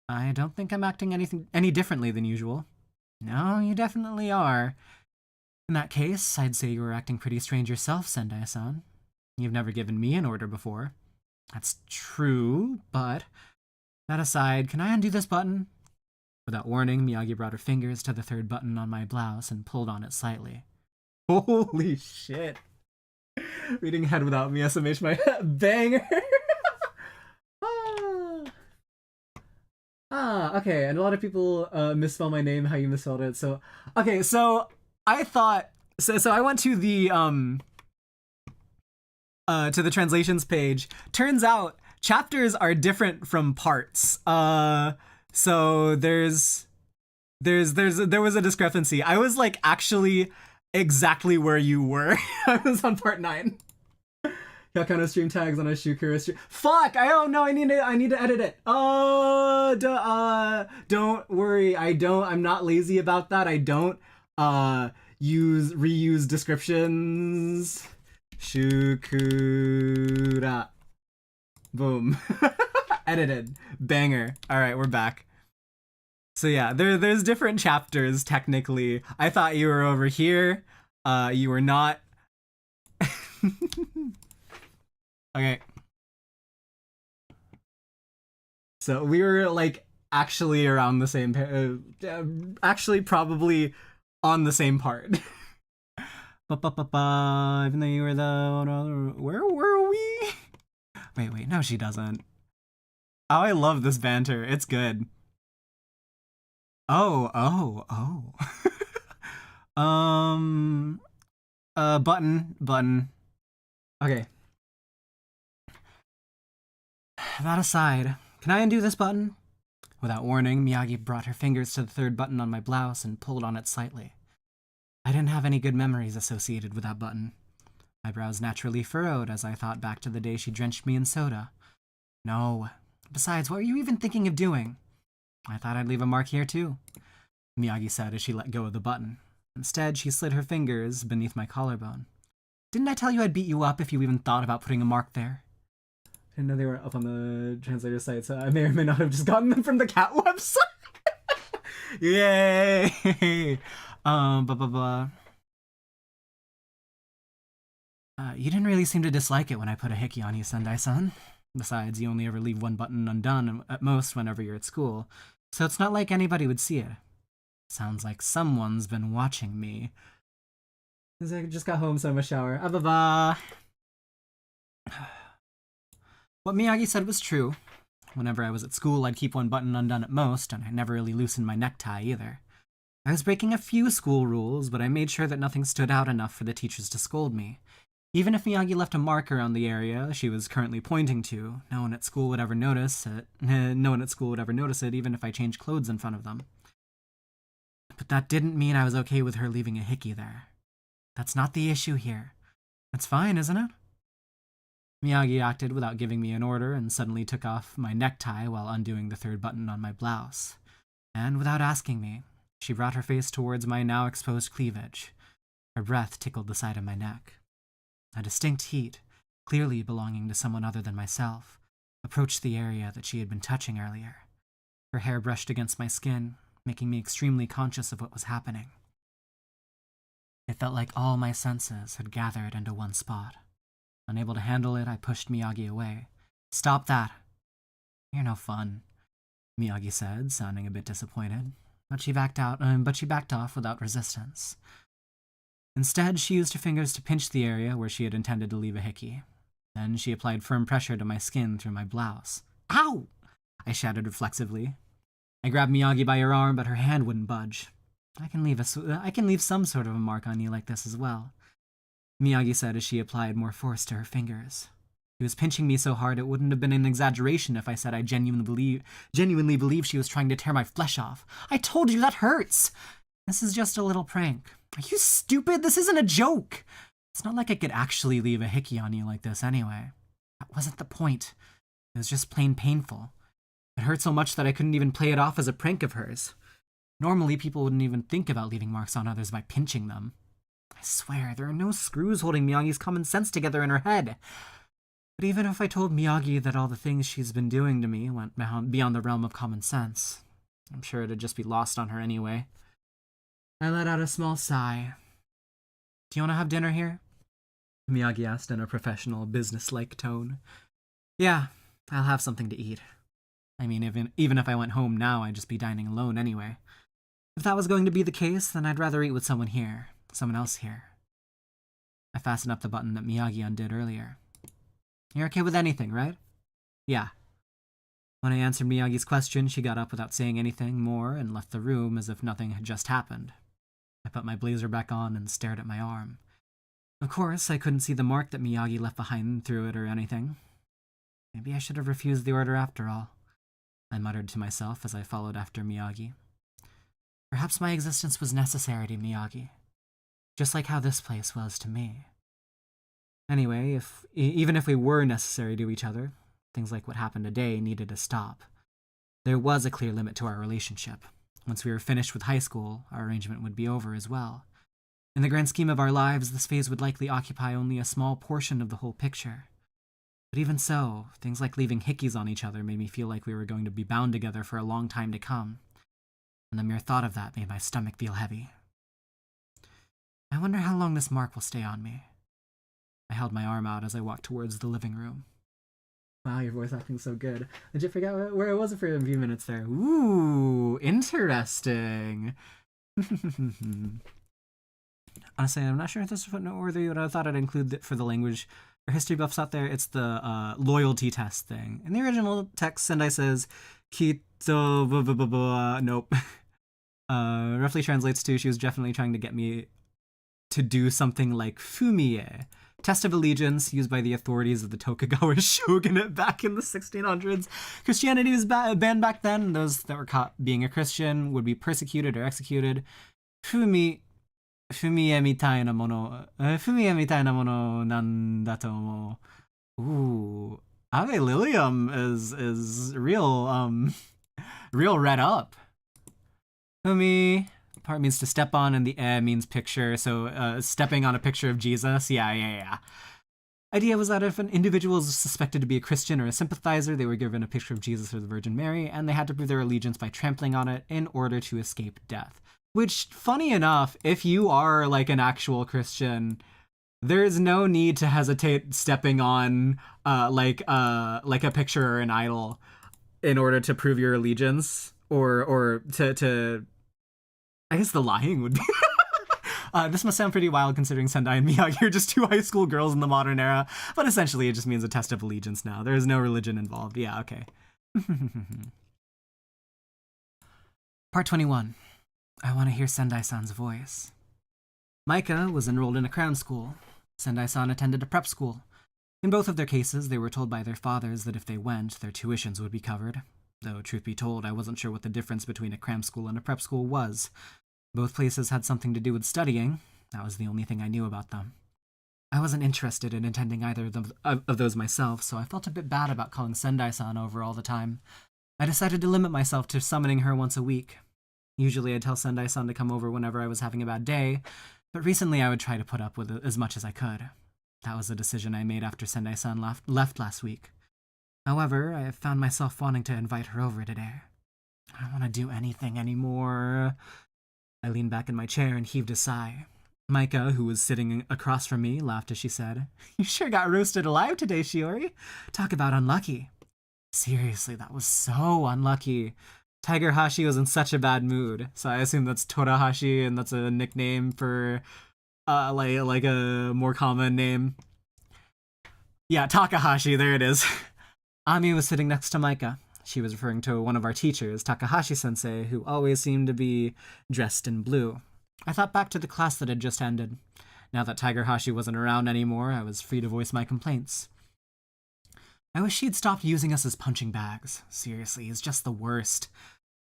I don't think I'm acting any differently than usual. No, you definitely are. In that case, I'd say you were acting pretty strange yourself, Sendai-san. You've never given me an order before. That's true, but... That aside, can I undo this button? Without warning, Miyagi brought her fingers to the third button on my blouse and pulled on it slightly. Holy shit. Reading ahead without me, SMH my banger. Okay, and a lot of people misspell my name how you misspelled it. So, okay, so I thought so I went to the translations page. Turns out chapters are different from parts. So there was a discrepancy. I was like actually exactly where you were. I was on part 9. Yakano stream tags on a Shukura stream. Fuck! I need to edit it. Don't worry. I'm not lazy about that. I don't reuse descriptions. Shukura. Boom. Edited. Banger. Alright, we're back. So yeah, there's different chapters technically. I thought you were over here. You were not. Okay. So we were like actually around the same actually probably on the same part. Even though you were the where were we? Wait, no she doesn't. Oh, I love this banter. It's good. Oh. Button. Okay. That aside, can I undo this button? Without warning, Miyagi brought her fingers to the third button on my blouse and pulled on it slightly. I didn't have any good memories associated with that button. My brows naturally furrowed as I thought back to the day she drenched me in soda. No. Besides, what were you even thinking of doing? I thought I'd leave a mark here too, Miyagi said as she let go of the button. Instead, she slid her fingers beneath my collarbone. Didn't I tell you I'd beat you up if you even thought about putting a mark there? I didn't know they were up on the translator site, so I may or may not have just gotten them from the cat website. Yay! You didn't really seem to dislike it when I put a hickey on you, Sendai-san. Besides, you only ever leave one button undone at most whenever you're at school, so it's not like anybody would see it. Sounds like someone's been watching me. I just got home, so I'm a shower. What Miyagi said was true. Whenever I was at school, I'd keep one button undone at most, and I never really loosened my necktie either. I was breaking a few school rules, but I made sure that nothing stood out enough for the teachers to scold me. Even if Miyagi left a mark around the area she was currently pointing to, no one at school would ever notice it. No one at school would ever notice it, even if I changed clothes in front of them. But that didn't mean I was okay with her leaving a hickey there. That's not the issue here. That's fine, isn't it? Miyagi acted without giving me an order and suddenly took off my necktie while undoing the third button on my blouse. And without asking me, she brought her face towards my now exposed cleavage. Her breath tickled the side of my neck. A distinct heat, clearly belonging to someone other than myself, approached the area that she had been touching earlier. Her hair brushed against my skin, making me extremely conscious of what was happening. It felt like all my senses had gathered into one spot. Unable to handle it, I pushed Miyagi away. "Stop that. You're no fun," Miyagi said, sounding a bit disappointed. But she backed off without resistance. Instead, she used her fingers to pinch the area where she had intended to leave a hickey. Then she applied firm pressure to my skin through my blouse. "Ow!" I shouted reflexively. I grabbed Miyagi by her arm, but her hand wouldn't budge. I can leave some sort of a mark on you like this as well," Miyagi said as she applied more force to her fingers. She was pinching me so hard it wouldn't have been an exaggeration if I said I genuinely believe she was trying to tear my flesh off. "I told you that hurts! This is just a little prank." "Are you stupid? This isn't a joke! It's not like I could actually leave a hickey on you like this anyway. That wasn't the point. It was just plain painful. It hurt so much that I couldn't even play it off as a prank of hers. Normally, people wouldn't even think about leaving marks on others by pinching them. I swear, there are no screws holding Miyagi's common sense together in her head. But even if I told Miyagi that all the things she's been doing to me went beyond the realm of common sense, I'm sure it'd just be lost on her anyway." I let out a small sigh. "Do you want to have dinner here?" Miyagi asked in a professional, business-like tone. "Yeah, I'll have something to eat. I mean, even if I went home now, I'd just be dining alone anyway. If that was going to be the case, then I'd rather eat with someone else here." I fastened up the button that Miyagi undid earlier. "You're okay with anything, right?" "Yeah." When I answered Miyagi's question, she got up without saying anything more and left the room as if nothing had just happened. I put my blazer back on and stared at my arm. Of course, I couldn't see the mark that Miyagi left behind through it or anything. Maybe I should have refused the order after all, I muttered to myself as I followed after Miyagi. Perhaps my existence was necessary to Miyagi, just like how this place was to me. Anyway, even if we were necessary to each other, things like what happened today needed to stop. There was a clear limit to our relationship. Once we were finished with high school, our arrangement would be over as well. In the grand scheme of our lives, this phase would likely occupy only a small portion of the whole picture. But even so, things like leaving hickeys on each other made me feel like we were going to be bound together for a long time to come. And the mere thought of that made my stomach feel heavy. I wonder how long this mark will stay on me. I held my arm out as I walked towards the living room. Wow, your voice acting so good. Did you forget where it was for a few minutes there? Ooh, interesting. Honestly, I'm not sure if this is footnote-worthy, but I thought I'd include it for the language or history buffs out there. It's the loyalty test thing. In the original text, Sendai says, "Kito nope." Roughly translates to, she was definitely trying to get me to do something like Fumie, test of allegiance used by the authorities of the Tokugawa shogunate back in the 1600s. Christianity was banned back then. Those that were caught being a Christian would be persecuted or executed. Fumie みたいなものなんだと思う. Ooh, Ave Lilium is real read up. Fumi part means to step on, and the means picture. So stepping on a picture of Jesus. Yeah. Idea was that if an individual was suspected to be a Christian or a sympathizer, they were given a picture of Jesus or the Virgin Mary, and they had to prove their allegiance by trampling on it in order to escape death. Which, funny enough, if you are like an actual Christian, there's no need to hesitate stepping on like a picture or an idol in order to prove your allegiance, or to I guess the lying would be This must sound pretty wild considering Sendai and Miyagi are just two high school girls in the modern era, but essentially it just means a test of allegiance now. There is no religion involved. Yeah, okay. Part 21. I want to hear Sendai-san's voice. Micah was enrolled in a crown school. Sendai-san attended a prep school. In both of their cases, they were told by their fathers that if they went, their tuitions would be covered. Though, truth be told, I wasn't sure what the difference between a cram school and a prep school was. Both places had something to do with studying. That was the only thing I knew about them. I wasn't interested in attending either of those myself, so I felt a bit bad about calling Sendai-san over all the time. I decided to limit myself to summoning her once a week. Usually I'd tell Sendai-san to come over whenever I was having a bad day, but recently I would try to put up with it as much as I could. That was a decision I made after Sendai-san left last week. However, I found myself wanting to invite her over today. I don't want to do anything anymore. I leaned back in my chair and heaved a sigh. Micah, who was sitting across from me, laughed as she said, "You sure got roasted alive today, Shiori. Talk about unlucky." Seriously, that was so unlucky. Tiger Hashi was in such a bad mood, so I assume that's Torahashi, and that's a nickname for, like a more common name. Yeah, Takahashi, there it is. Ami was sitting next to Micah. She was referring to one of our teachers, Takahashi-sensei, who always seemed to be dressed in blue. I thought back to the class that had just ended. Now that Tiger Hashi wasn't around anymore, I was free to voice my complaints. I wish she'd stopped using us as punching bags. Seriously, he's just the worst.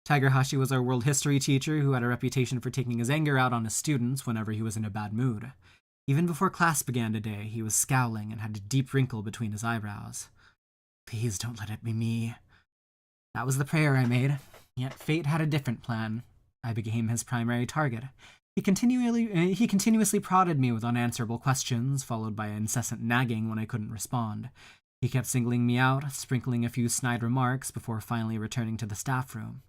Tiger Hashi was our world history teacher who had a reputation for taking his anger out on his students whenever he was in a bad mood. Even before class began today, he was scowling and had a deep wrinkle between his eyebrows. Please don't let it be me. That was the prayer I made, yet fate had a different plan. I became his primary target. He continuously prodded me with unanswerable questions, followed by incessant nagging when I couldn't respond. He kept singling me out, sprinkling a few snide remarks before finally returning to the staff room.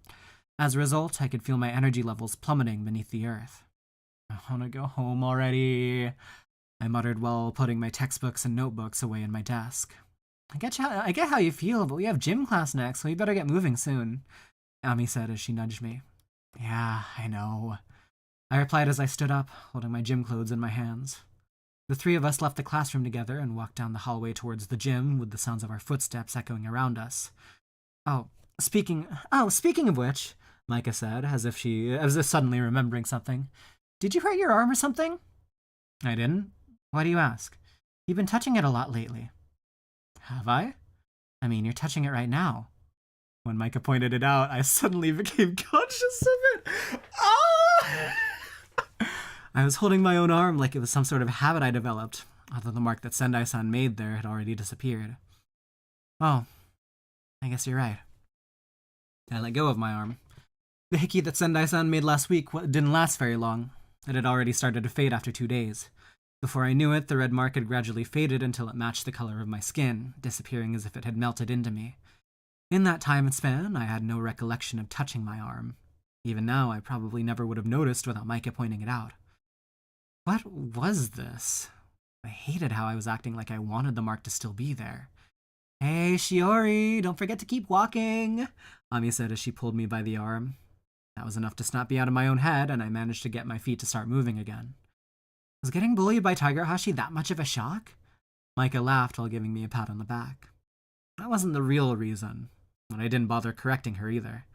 As a result, I could feel my energy levels plummeting beneath the earth. I want to go home already, I muttered while putting my textbooks and notebooks away in my desk. I get how you feel, but we have gym class next, so we better get moving soon, Ami said as she nudged me. Yeah, I know, I replied as I stood up, holding my gym clothes in my hands. The three of us left the classroom together and walked down the hallway towards the gym with the sounds of our footsteps echoing around us. Speaking of which, Micah said, as if suddenly remembering something. Did you hurt your arm or something? I didn't. Why do you ask? You've been touching it a lot lately. Have I? I mean, you're touching it right now. When Micah pointed it out, I suddenly became conscious of it. Ah! I was holding my own arm like it was some sort of habit I developed, although the mark that Sendai-san made there had already disappeared. Oh, I guess you're right. I let go of my arm. The hickey that Sendai-san made last week didn't last very long. It had already started to fade after 2 days. Before I knew it, the red mark had gradually faded until it matched the color of my skin, disappearing as if it had melted into me. In that time and span, I had no recollection of touching my arm. Even now, I probably never would have noticed without Micah pointing it out. What was this? I hated how I was acting like I wanted the mark to still be there. Hey, Shiori, don't forget to keep walking, Ami said as she pulled me by the arm. That was enough to snap me out of my own head, and I managed to get my feet to start moving again. Was getting bullied by Tiger Hashi that much of a shock? Micah laughed while giving me a pat on the back. That wasn't the real reason, and I didn't bother correcting her either.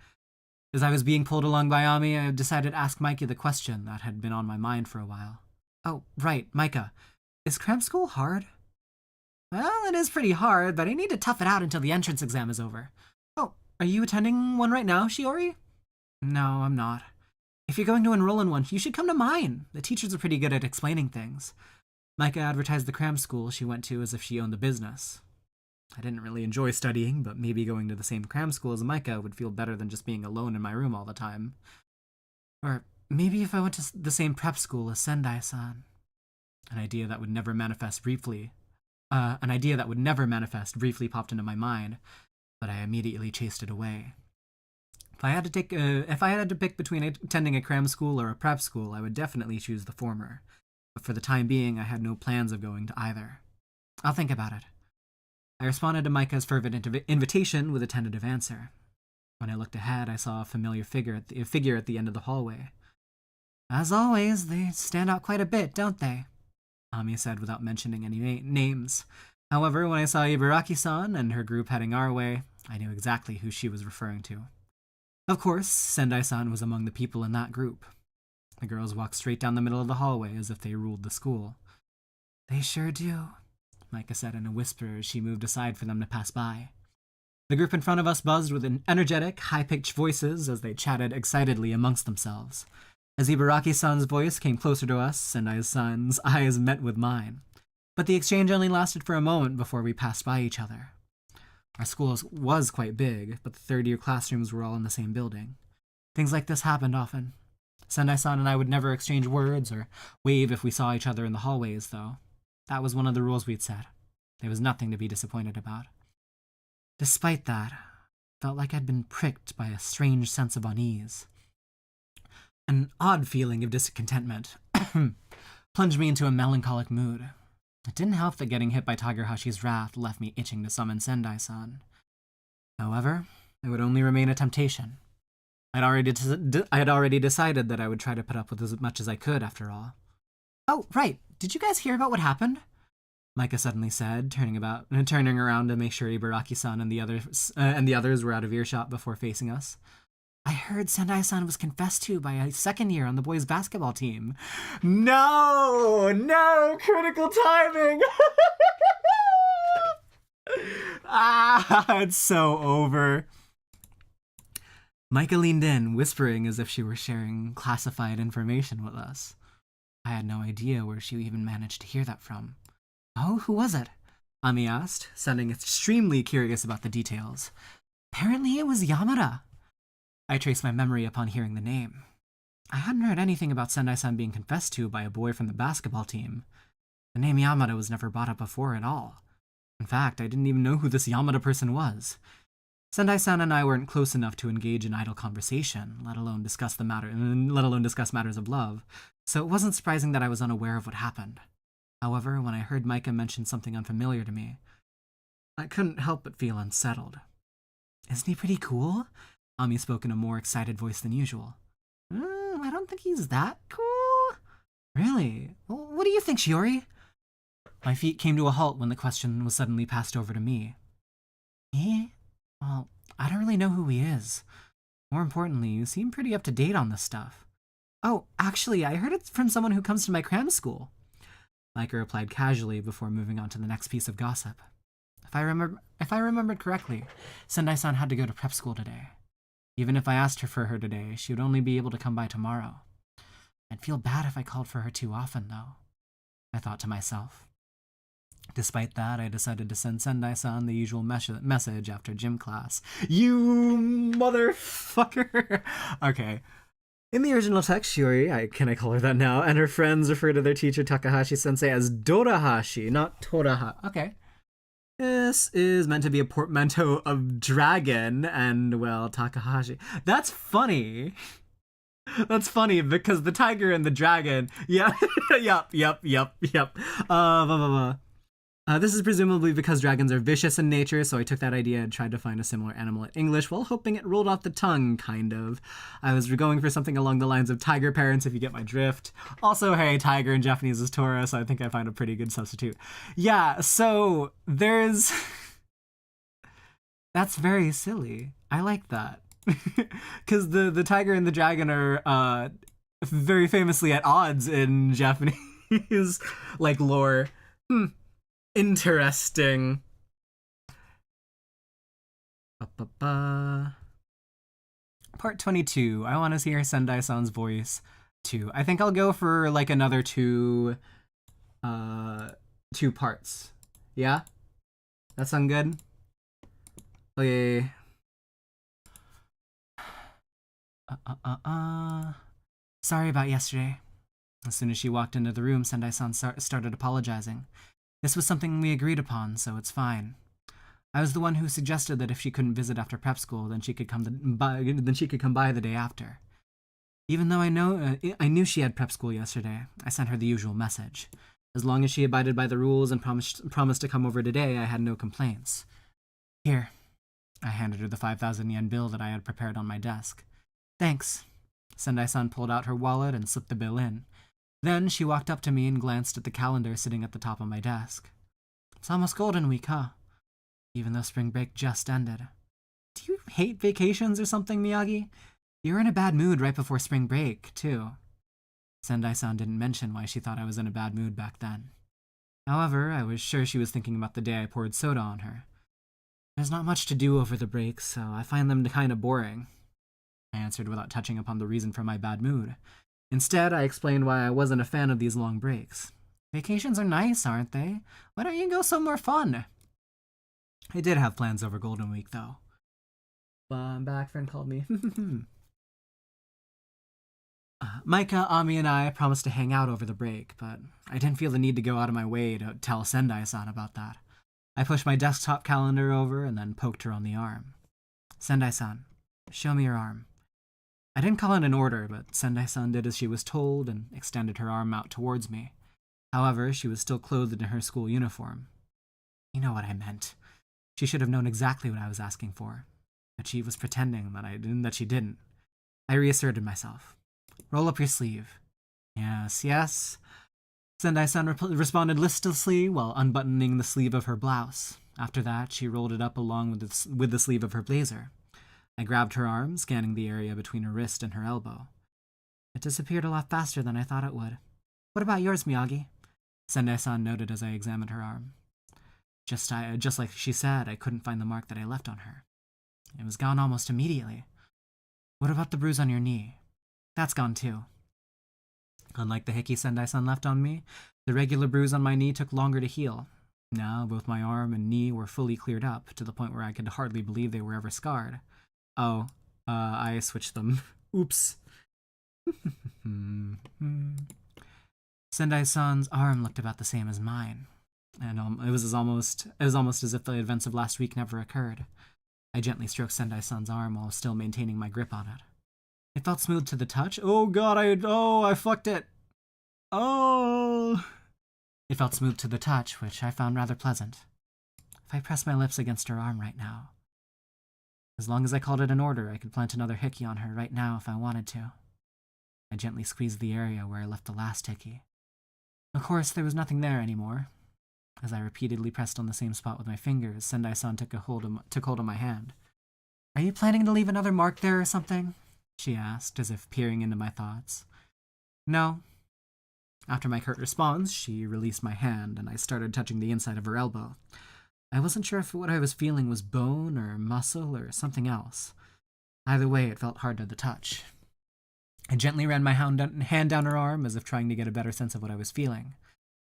As I was being pulled along by Ami, I decided to ask Micah the question that had been on my mind for a while. Oh, right, Micah. Is cram school hard? Well, it is pretty hard, but I need to tough it out until the entrance exam is over. Oh, are you attending one right now, Shiori? No, I'm not. If you're going to enroll in one, you should come to mine. The teachers are pretty good at explaining things. Micah advertised the cram school she went to as if she owned the business. I didn't really enjoy studying, but maybe going to the same cram school as Micah would feel better than just being alone in my room all the time. Or maybe if I went to the same prep school as Sendai-san. An idea that would never manifest briefly popped into my mind, but I immediately chased it away. If I had to pick between attending a cram school or a prep school, I would definitely choose the former. But for the time being, I had no plans of going to either. I'll think about it. I responded to Micah's fervent invitation with a tentative answer. When I looked ahead, I saw a familiar figure at the end of the hallway. As always, they stand out quite a bit, don't they? Ami said without mentioning any names. However, when I saw Ibaraki-san and her group heading our way, I knew exactly who she was referring to. Of course, Sendai-san was among the people in that group. The girls walked straight down the middle of the hallway as if they ruled the school. They sure do, Micah said in a whisper as she moved aside for them to pass by. The group in front of us buzzed with energetic, high-pitched voices as they chatted excitedly amongst themselves. As Ibaraki-san's voice came closer to us, Sendai-san's eyes met with mine. But the exchange only lasted for a moment before we passed by each other. Our school was quite big, but the third-year classrooms were all in the same building. Things like this happened often. Sendai-san and I would never exchange words or wave if we saw each other in the hallways, though. That was one of the rules we'd set. There was nothing to be disappointed about. Despite that, I felt like I'd been pricked by a strange sense of unease. An odd feeling of discontentment plunged me into a melancholic mood. It didn't help that getting hit by Tagerhashi's wrath left me itching to summon Sendai-san. However, it would only remain a temptation. I had already decided that I would try to put up with as much as I could, after all. Oh, right. Did you guys hear about what happened? Micah suddenly said, turning around to make sure Ibaraki-san and the others were out of earshot before facing us. I heard Sendai-san was confessed to by a second year on the boys' basketball team. No, critical timing. It's so over. Micah leaned in, whispering as if she were sharing classified information with us. I had no idea where she even managed to hear that from. Oh, who was it? Ami asked, sounding extremely curious about the details. Apparently it was Yamada. I traced my memory upon hearing the name. I hadn't heard anything about Sendai-san being confessed to by a boy from the basketball team. The name Yamada was never brought up before at all. In fact, I didn't even know who this Yamada person was. Sendai-san and I weren't close enough to engage in idle conversation, let alone discuss matters of love, so it wasn't surprising that I was unaware of what happened. However, when I heard Micah mention something unfamiliar to me, I couldn't help but feel unsettled. Isn't he pretty cool? Ami spoke in a more excited voice than usual. I don't think he's that cool. Really? Well, what do you think, Shiori? My feet came to a halt when the question was suddenly passed over to me. Me? Well, I don't really know who he is. More importantly, you seem pretty up to date on this stuff. Oh, actually, I heard it from someone who comes to my cram school. Micah replied casually before moving on to the next piece of gossip. If I remembered correctly, Sendai-san had to go to prep school today. Even if I asked her for her today, she would only be able to come by tomorrow. I'd feel bad if I called for her too often, though, I thought to myself. Despite that, I decided to send Sendai-san the usual message after gym class. You motherfucker! Okay. In the original text, Shiori, can I call her that now, and her friends refer to their teacher Takahashi-sensei as Dorahashi, not Torahashi. Okay. This is meant to be a portmanteau of dragon and, well, Takahashi. That's funny. That's funny because the tiger and the dragon. Yeah. Yep. This is presumably because dragons are vicious in nature, so I took that idea and tried to find a similar animal in English while hoping it rolled off the tongue, kind of. I was going for something along the lines of tiger parents, if you get my drift. Also, hey, tiger in Japanese is Tora, so I think I find a pretty good substitute. Yeah, so there's... That's very silly. I like that. Because the tiger and the dragon are very famously at odds in Japanese like lore. Interesting. Part 22. I want to hear Sendai-san's voice too. I think I'll go for like another two parts. Yeah? That sound good? Okay. Sorry about yesterday. As soon as she walked into the room, Sendai-san started apologizing. This was something we agreed upon, so it's fine. I was the one who suggested that if she couldn't visit after prep school, then she could come by the day after. Even though I knew she had prep school yesterday, I sent her the usual message. As long as she abided by the rules and promised to come over today, I had no complaints. Here. I handed her the 5,000 yen bill that I had prepared on my desk. Thanks. Sendai-san pulled out her wallet and slipped the bill in. Then she walked up to me and glanced at the calendar sitting at the top of my desk. It's almost Golden Week, huh? Even though spring break just ended. Do you hate vacations or something, Miyagi? You were in a bad mood right before spring break, too. Sendai-san didn't mention why she thought I was in a bad mood back then. However, I was sure she was thinking about the day I poured soda on her. There's not much to do over the breaks, so I find them kind of boring, I answered without touching upon the reason for my bad mood. Instead, I explained why I wasn't a fan of these long breaks. Vacations are nice, aren't they? Why don't you go somewhere fun? I did have plans over Golden Week, though. I'm back, friend called me. Micah, Ami, and I promised to hang out over the break, but I didn't feel the need to go out of my way to tell Sendai-san about that. I pushed my desktop calendar over and then poked her on the arm. Sendai-san, show me your arm. I didn't call it an order, but Sendai-san did as she was told and extended her arm out towards me. However, she was still clothed in her school uniform. You know what I meant. She should have known exactly what I was asking for, but she was pretending that she didn't. I reasserted myself. Roll up your sleeve. Yes, yes. Sendai-san responded listlessly while unbuttoning the sleeve of her blouse. After that, she rolled it up along with the sleeve of her blazer. I grabbed her arm, scanning the area between her wrist and her elbow. It disappeared a lot faster than I thought it would. What about yours, Miyagi? Sendai-san noted as I examined her arm. Just like she said, I couldn't find the mark that I left on her. It was gone almost immediately. What about the bruise on your knee? That's gone too. Unlike the hickey Sendai-san left on me, the regular bruise on my knee took longer to heal. Now, both my arm and knee were fully cleared up, to the point where I could hardly believe they were ever scarred. Oh, I switched them. Oops. Sendai-san's arm looked about the same as mine, and it was almost as if the events of last week never occurred. I gently stroked Sendai-san's arm while still maintaining my grip on it. It felt smooth to the touch. Oh god, I fucked it. Oh. It felt smooth to the touch, which I found rather pleasant. If I pressed my lips against her arm right now, as long as I called it an order, I could plant another hickey on her right now if I wanted to. I gently squeezed the area where I left the last hickey. Of course, there was nothing there anymore. As I repeatedly pressed on the same spot with my fingers, Sendai-san took hold of my hand. Are you planning to leave another mark there or something? She asked, as if peering into my thoughts. No. After my curt response, she released my hand, and I started touching the inside of her elbow. I wasn't sure if what I was feeling was bone or muscle or something else. Either way, it felt hard to the touch. I gently ran my hand down her arm, as if trying to get a better sense of what I was feeling.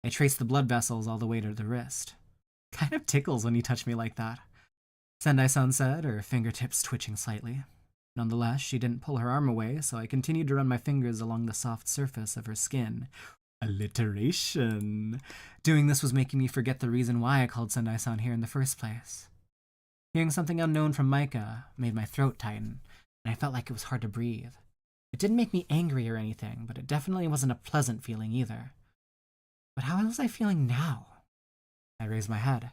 I traced the blood vessels all the way to the wrist. Kind of tickles when you touch me like that, Sendai-san said, her fingertips twitching slightly. Nonetheless, she didn't pull her arm away, so I continued to run my fingers along the soft surface of her skin. Alliteration. Doing this was making me forget the reason why I called Sendai-san here in the first place. Hearing something unknown from Micah made my throat tighten, and I felt like it was hard to breathe. It didn't make me angry or anything, but it definitely wasn't a pleasant feeling either. But how was I feeling now? I raised my head.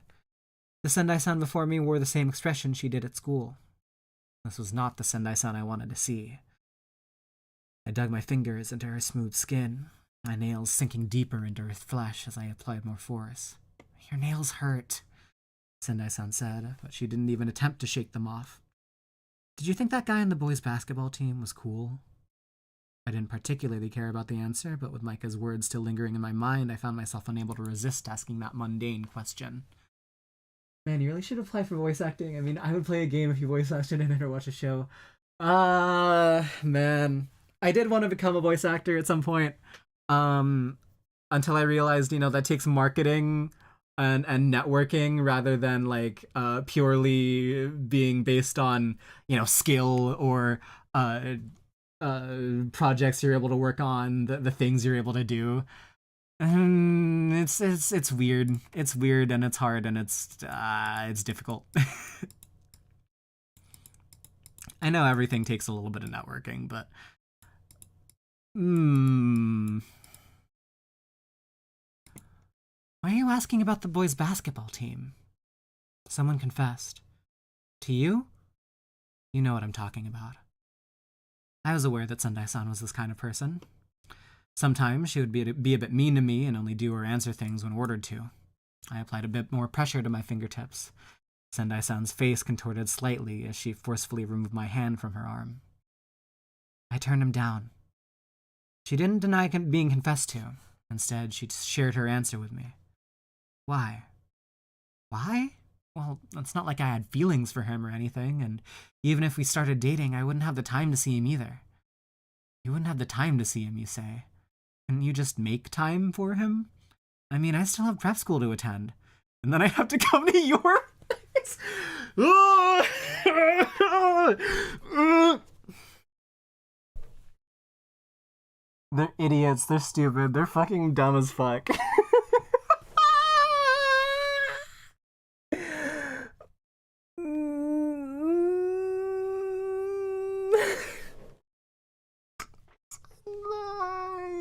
The Sendai-san before me wore the same expression she did at school. This was not the Sendai-san I wanted to see. I dug my fingers into her smooth skin, my nails sinking deeper into her flesh as I applied more force. Your nails hurt, Sendai-san said, but she didn't even attempt to shake them off. Did you think that guy on the boys' basketball team was cool? I didn't particularly care about the answer, but with Micah's words still lingering in my mind, I found myself unable to resist asking that mundane question. Man, you really should apply for voice acting. I mean, I would play a game if you voice acted in it or watch a show. Man. I did want to become a voice actor at some point. Until I realized, that takes marketing and networking rather than like purely being based on, skill or projects you're able to work on, the things you're able to do. It's weird. It's weird and it's hard and it's difficult. I know everything takes a little bit of networking, but why are you asking about the boys' basketball team? Someone confessed. To you? You know what I'm talking about. I was aware that Sendai-san was this kind of person. Sometimes she would be a bit mean to me and only do or answer things when ordered to. I applied a bit more pressure to my fingertips. Sendai-san's face contorted slightly as she forcefully removed my hand from her arm. I turned him down. She didn't deny being confessed to. Instead, she shared her answer with me. Why? Why? Well, it's not like I had feelings for him or anything, and even if we started dating, I wouldn't have the time to see him either. You wouldn't have the time to see him, you say? Couldn't you just make time for him? I mean, I still have prep school to attend, and then I have to come to your place. They're idiots, they're stupid, they're fucking dumb as fuck.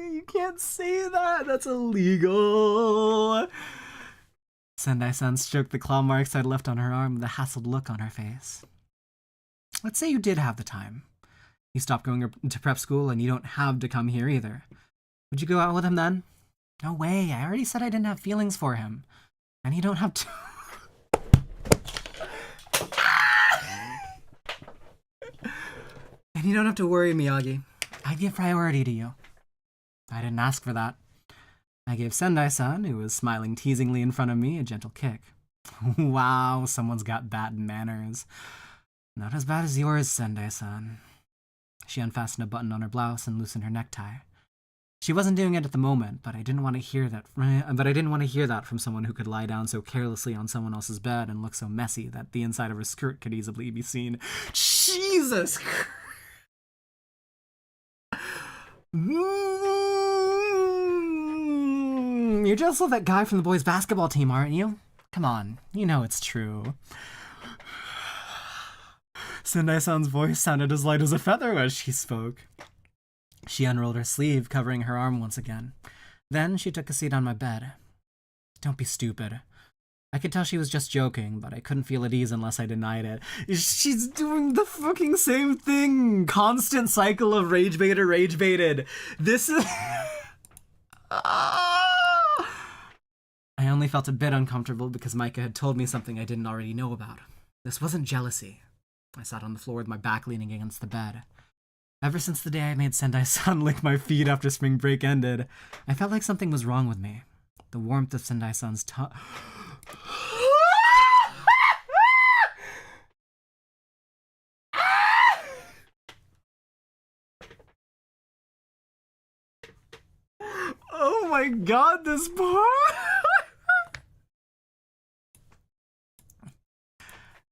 You can't say that, that's illegal. Sendai-san stroked the claw marks I'd left on her arm with a hassled look on her face. Let's say you did have the time. You stopped going to prep school and you don't have to come here either. Would you go out with him then? No way, I already said I didn't have feelings for him. And you don't have to... And you don't have to worry, Miyagi. I give priority to you. I didn't ask for that. I gave Sendai-san, who was smiling teasingly in front of me, a gentle kick. Wow, someone's got bad manners. Not as bad as yours, Sendai-san. She unfastened a button on her blouse and loosened her necktie. She wasn't doing it at the moment, but I didn't want to hear that. From someone who could lie down so carelessly on someone else's bed and look so messy that the inside of her skirt could easily be seen. Jesus Christ! You're just like that guy from the boys' basketball team, aren't you? Come on, you know it's true. Sendai-san's voice sounded as light as a feather as she spoke. She unrolled her sleeve, covering her arm once again. Then she took a seat on my bed. Don't be stupid. I could tell she was just joking, but I couldn't feel at ease unless I denied it. She's doing the fucking same thing! Constant cycle of rage baited. This is... I only felt a bit uncomfortable because Micah had told me something I didn't already know about. This wasn't jealousy. I sat on the floor with my back leaning against the bed. Ever since the day I made Sendai-san lick my feet after spring break ended, I felt like something was wrong with me. The warmth of Sendai-san's tongue... Oh my god, this part!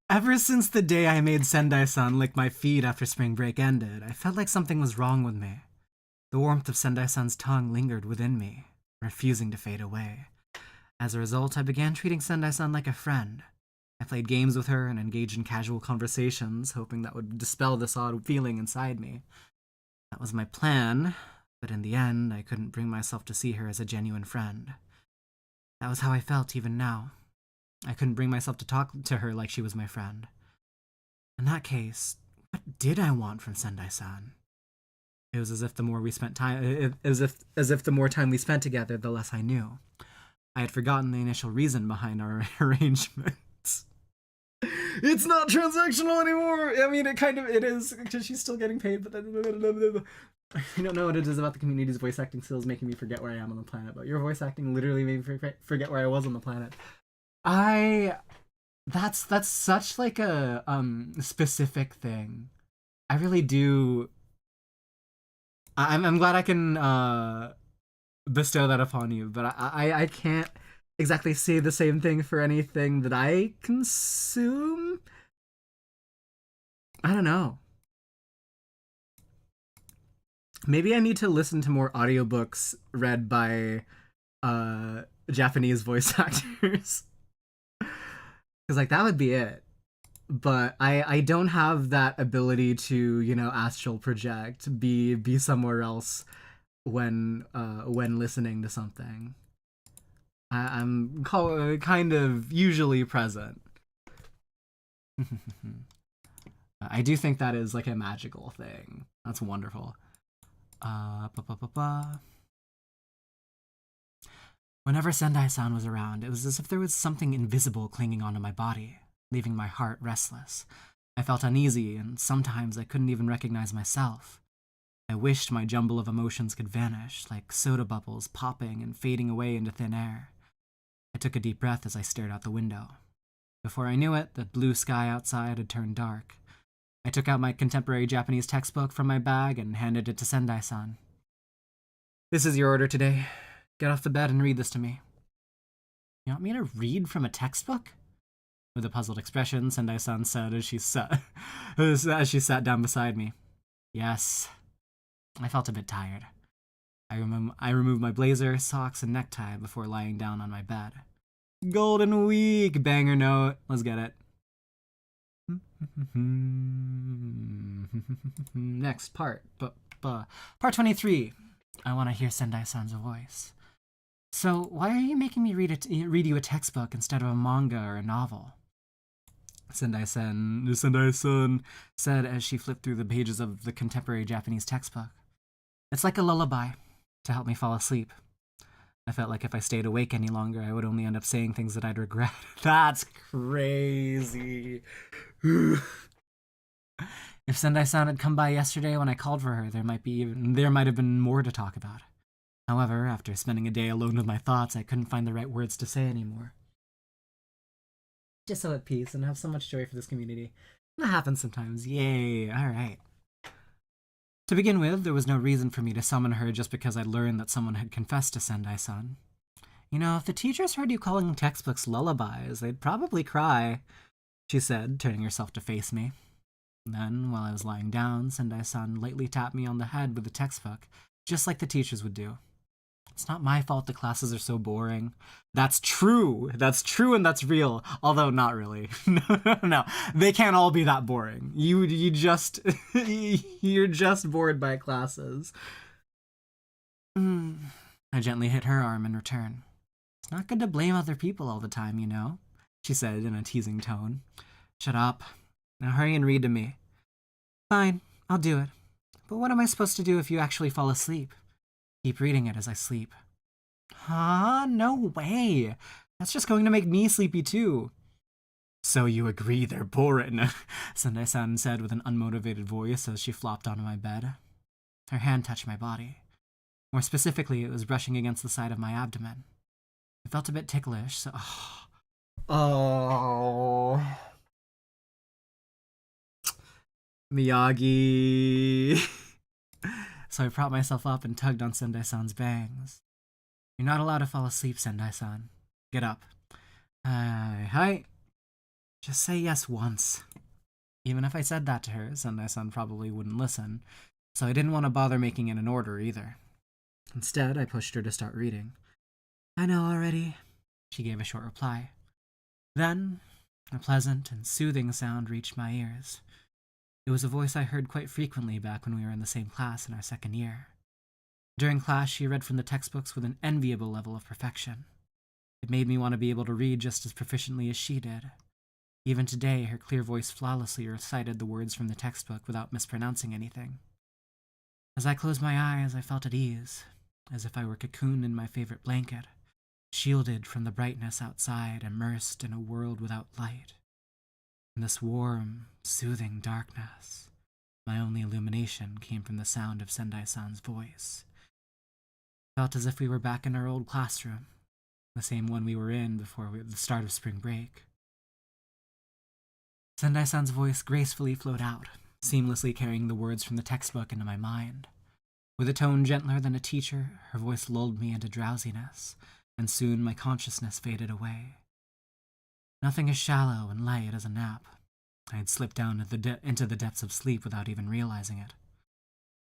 Ever since the day I made Sendai-san lick my feet after spring break ended, I felt like something was wrong with me. The warmth of Sendai-san's tongue lingered within me, refusing to fade away. As a result, I began treating Sendai-san like a friend. I played games with her and engaged in casual conversations, hoping that would dispel this odd feeling inside me. That was my plan, but in the end, I couldn't bring myself to see her as a genuine friend. That was how I felt even now. I couldn't bring myself to talk to her like she was my friend. In that case, what did I want from Sendai-san? It was as if the more we spent time, as if the more time we spent together, the less I knew. I had forgotten the initial reason behind our arrangements. It's not transactional anymore. I mean, it is because she's still getting paid. But I don't know what it is about the community's voice acting skills making me forget where I am on the planet. But your voice acting literally made me forget where I was on the planet. That's such like a specific thing. I really do. I'm glad I can bestow that upon you, but I can't exactly say the same thing for anything that I consume. I don't know. Maybe I need to listen to more audiobooks read by Japanese voice actors. Because, like, that would be it. But I don't have that ability to, you know, astral project, be somewhere else when listening to something. I'm kind of usually present. I do think that is like a magical thing. That's wonderful. Ba, ba, ba, ba. Whenever Sendai-san was around, it was as if there was something invisible clinging onto my body, leaving my heart restless. I felt uneasy, and sometimes I couldn't even recognize myself. I wished my jumble of emotions could vanish, like soda bubbles popping and fading away into thin air. I took a deep breath as I stared out the window. Before I knew it, the blue sky outside had turned dark. I took out my contemporary Japanese textbook from my bag and handed it to Sendai-san. "This is your order today. Get off the bed and read this to me." "You want me to read from a textbook?" With a puzzled expression, Sendai-san said as she sat down beside me. "Yes." I felt a bit tired. I removed my blazer, socks, and necktie before lying down on my bed. Golden Week! Banger note. Let's get it. Next part. Part 23. I want to hear Sendai-san's voice. "So, why are you making me read you a textbook instead of a manga or a novel?" Sendai-san said as she flipped through the pages of the contemporary Japanese textbook. "It's like a lullaby to help me fall asleep." I felt like if I stayed awake any longer, I would only end up saying things that I'd regret. That's crazy. If Sendai-san had come by yesterday when I called for her, there might have been more to talk about. However, after spending a day alone with my thoughts, I couldn't find the right words to say anymore. Just so at peace and have so much joy for this community. That happens sometimes. Yay. Alright. To begin with, there was no reason for me to summon her just because I'd learned that someone had confessed to Sendai-san. "You know, if the teachers heard you calling textbooks lullabies, they'd probably cry," she said, turning herself to face me. Then, while I was lying down, Sendai-san lightly tapped me on the head with the textbook, just like the teachers would do. "It's not my fault the classes are so boring." That's true, and that's real. Although, not really. No. They can't all be that boring. You just... you're just bored by classes. I gently hit her arm in return. "It's not good to blame other people all the time, you know," she said in a teasing tone. "Shut up. Now hurry and read to me." "Fine, I'll do it. But what am I supposed to do if you actually fall asleep?" "Keep reading it as I sleep." "Huh? No way. That's just going to make me sleepy too." "So you agree they're boring," Sendai-san said with an unmotivated voice as she flopped onto my bed. Her hand touched my body. More specifically, it was brushing against the side of my abdomen. It felt a bit ticklish, so... Oh... Miyagi... So I propped myself up and tugged on Sendai-san's bangs. "You're not allowed to fall asleep, Sendai-san. Get up." Hi. Just say yes once." Even if I said that to her, Sendai-san probably wouldn't listen, so I didn't want to bother making it an order either. Instead, I pushed her to start reading. "I know already," she gave a short reply. Then, a pleasant and soothing sound reached my ears. It was a voice I heard quite frequently back when we were in the same class in our second year. During class, she read from the textbooks with an enviable level of perfection. It made me want to be able to read just as proficiently as she did. Even today, her clear voice flawlessly recited the words from the textbook without mispronouncing anything. As I closed my eyes, I felt at ease, as if I were cocooned in my favorite blanket, shielded from the brightness outside, immersed in a world without light. In this warm, soothing darkness, my only illumination came from the sound of Sendai-san's voice. It felt as if we were back in our old classroom, the same one we were in before the start of spring break. Sendai-san's voice gracefully flowed out, seamlessly carrying the words from the textbook into my mind. With a tone gentler than a teacher, her voice lulled me into drowsiness, and soon my consciousness faded away. Nothing as shallow and light as a nap. I had slipped down into the depths of sleep without even realizing it.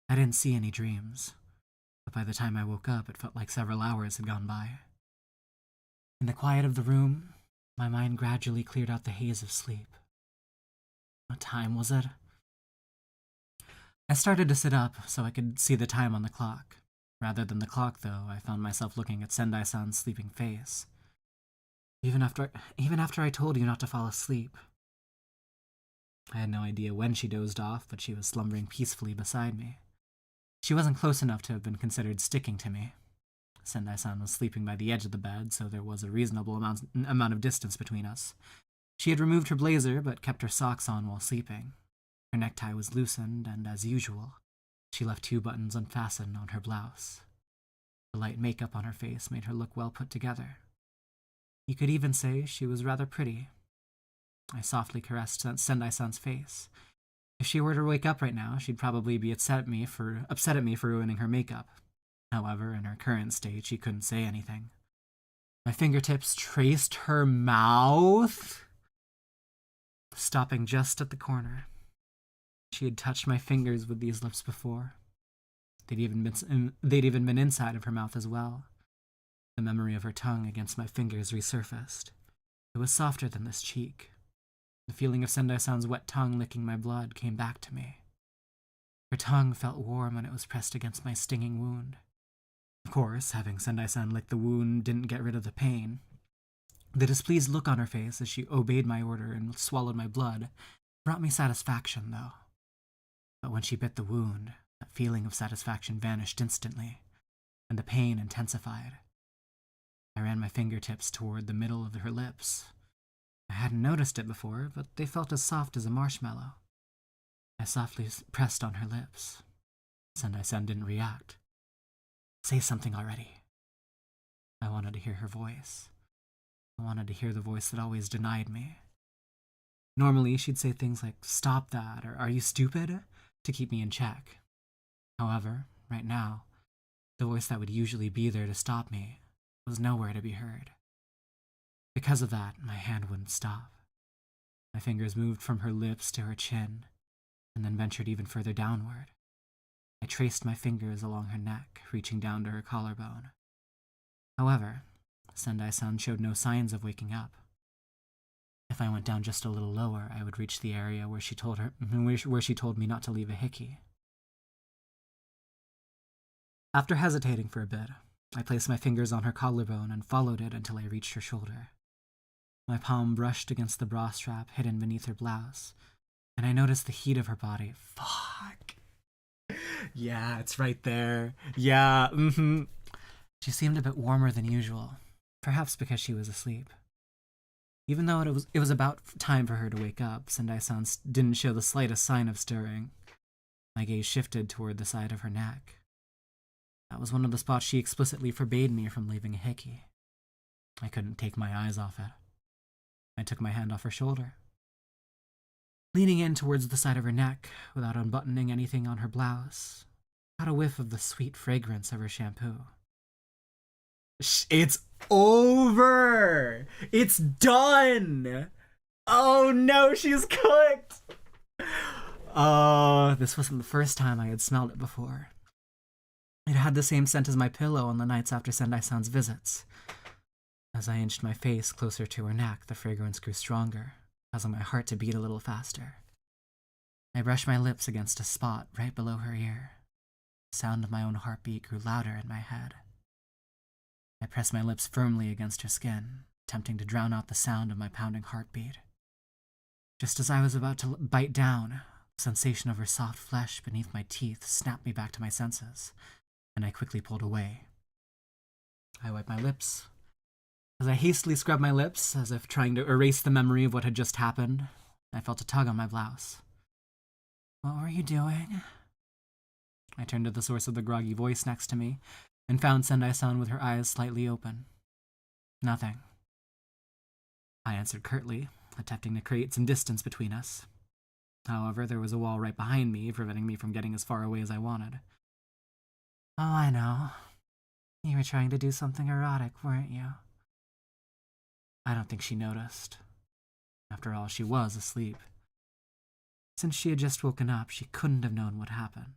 I didn't see any dreams, but by the time I woke up, it felt like several hours had gone by. In the quiet of the room, my mind gradually cleared out the haze of sleep. What time was it? I started to sit up so I could see the time on the clock. Rather than the clock, though, I found myself looking at Sendai-san's sleeping face. Even after I told you not to fall asleep. I had no idea when she dozed off, but she was slumbering peacefully beside me. She wasn't close enough to have been considered sticking to me. Sendai-san was sleeping by the edge of the bed, so there was a reasonable amount of distance between us. She had removed her blazer, but kept her socks on while sleeping. Her necktie was loosened, and as usual, she left 2 buttons unfastened on her blouse. The light makeup on her face made her look well put together. You could even say she was rather pretty. I softly caressed Sendai-san's face. If she were to wake up right now, she'd probably be upset at me for ruining her makeup. However, in her current state, she couldn't say anything. My fingertips traced her mouth, stopping just at the corner. She had touched my fingers with these lips before. They'd even been inside of her mouth as well. The memory of her tongue against my fingers resurfaced. It was softer than this cheek. The feeling of Sendai-san's wet tongue licking my blood came back to me. Her tongue felt warm when it was pressed against my stinging wound. Of course, having Sendai-san lick the wound didn't get rid of the pain. The displeased look on her face as she obeyed my order and swallowed my blood brought me satisfaction, though. But when she bit the wound, that feeling of satisfaction vanished instantly, and the pain intensified. I ran my fingertips toward the middle of her lips. I hadn't noticed it before, but they felt as soft as a marshmallow. I softly pressed on her lips. Sendai-san didn't react. Say something already. I wanted to hear her voice. I wanted to hear the voice that always denied me. Normally, she'd say things like, "Stop that," or "Are you stupid?" to keep me in check. However, right now, the voice that would usually be there to stop me was nowhere to be heard. Because of that, my hand wouldn't stop. My fingers moved from her lips to her chin, and then ventured even further downward. I traced my fingers along her neck, reaching down to her collarbone. However, Sendai-san showed no signs of waking up. If I went down just a little lower, I would reach the area where she told me not to leave a hickey. After hesitating for a bit, I placed my fingers on her collarbone and followed it until I reached her shoulder. My palm brushed against the bra strap hidden beneath her blouse, and I noticed the heat of her body. Fuck. Yeah, it's right there. Yeah, She seemed a bit warmer than usual, perhaps because she was asleep. Even though it was about time for her to wake up, Sendai-san didn't show the slightest sign of stirring. My gaze shifted toward the side of her neck. That was one of the spots she explicitly forbade me from leaving a hickey. I couldn't take my eyes off it. I took my hand off her shoulder. Leaning in towards the side of her neck, without unbuttoning anything on her blouse, I got a whiff of the sweet fragrance of her shampoo. It's over! It's done! Oh no, she's cooked! Oh, this wasn't the first time I had smelled it before. It had the same scent as my pillow on the nights after Sendai-san's visits. As I inched my face closer to her neck, the fragrance grew stronger, causing my heart to beat a little faster. I brushed my lips against a spot right below her ear. The sound of my own heartbeat grew louder in my head. I pressed my lips firmly against her skin, attempting to drown out the sound of my pounding heartbeat. Just as I was about to bite down, the sensation of her soft flesh beneath my teeth snapped me back to my senses, and I quickly pulled away. I wiped my lips. As I hastily scrubbed my lips, as if trying to erase the memory of what had just happened, I felt a tug on my blouse. What were you doing? I turned to the source of the groggy voice next to me, and found Sendai-san with her eyes slightly open. Nothing. I answered curtly, attempting to create some distance between us. However, there was a wall right behind me, preventing me from getting as far away as I wanted. Oh, I know. You were trying to do something erotic, weren't you? I don't think she noticed. After all, she was asleep. Since she had just woken up, she couldn't have known what happened.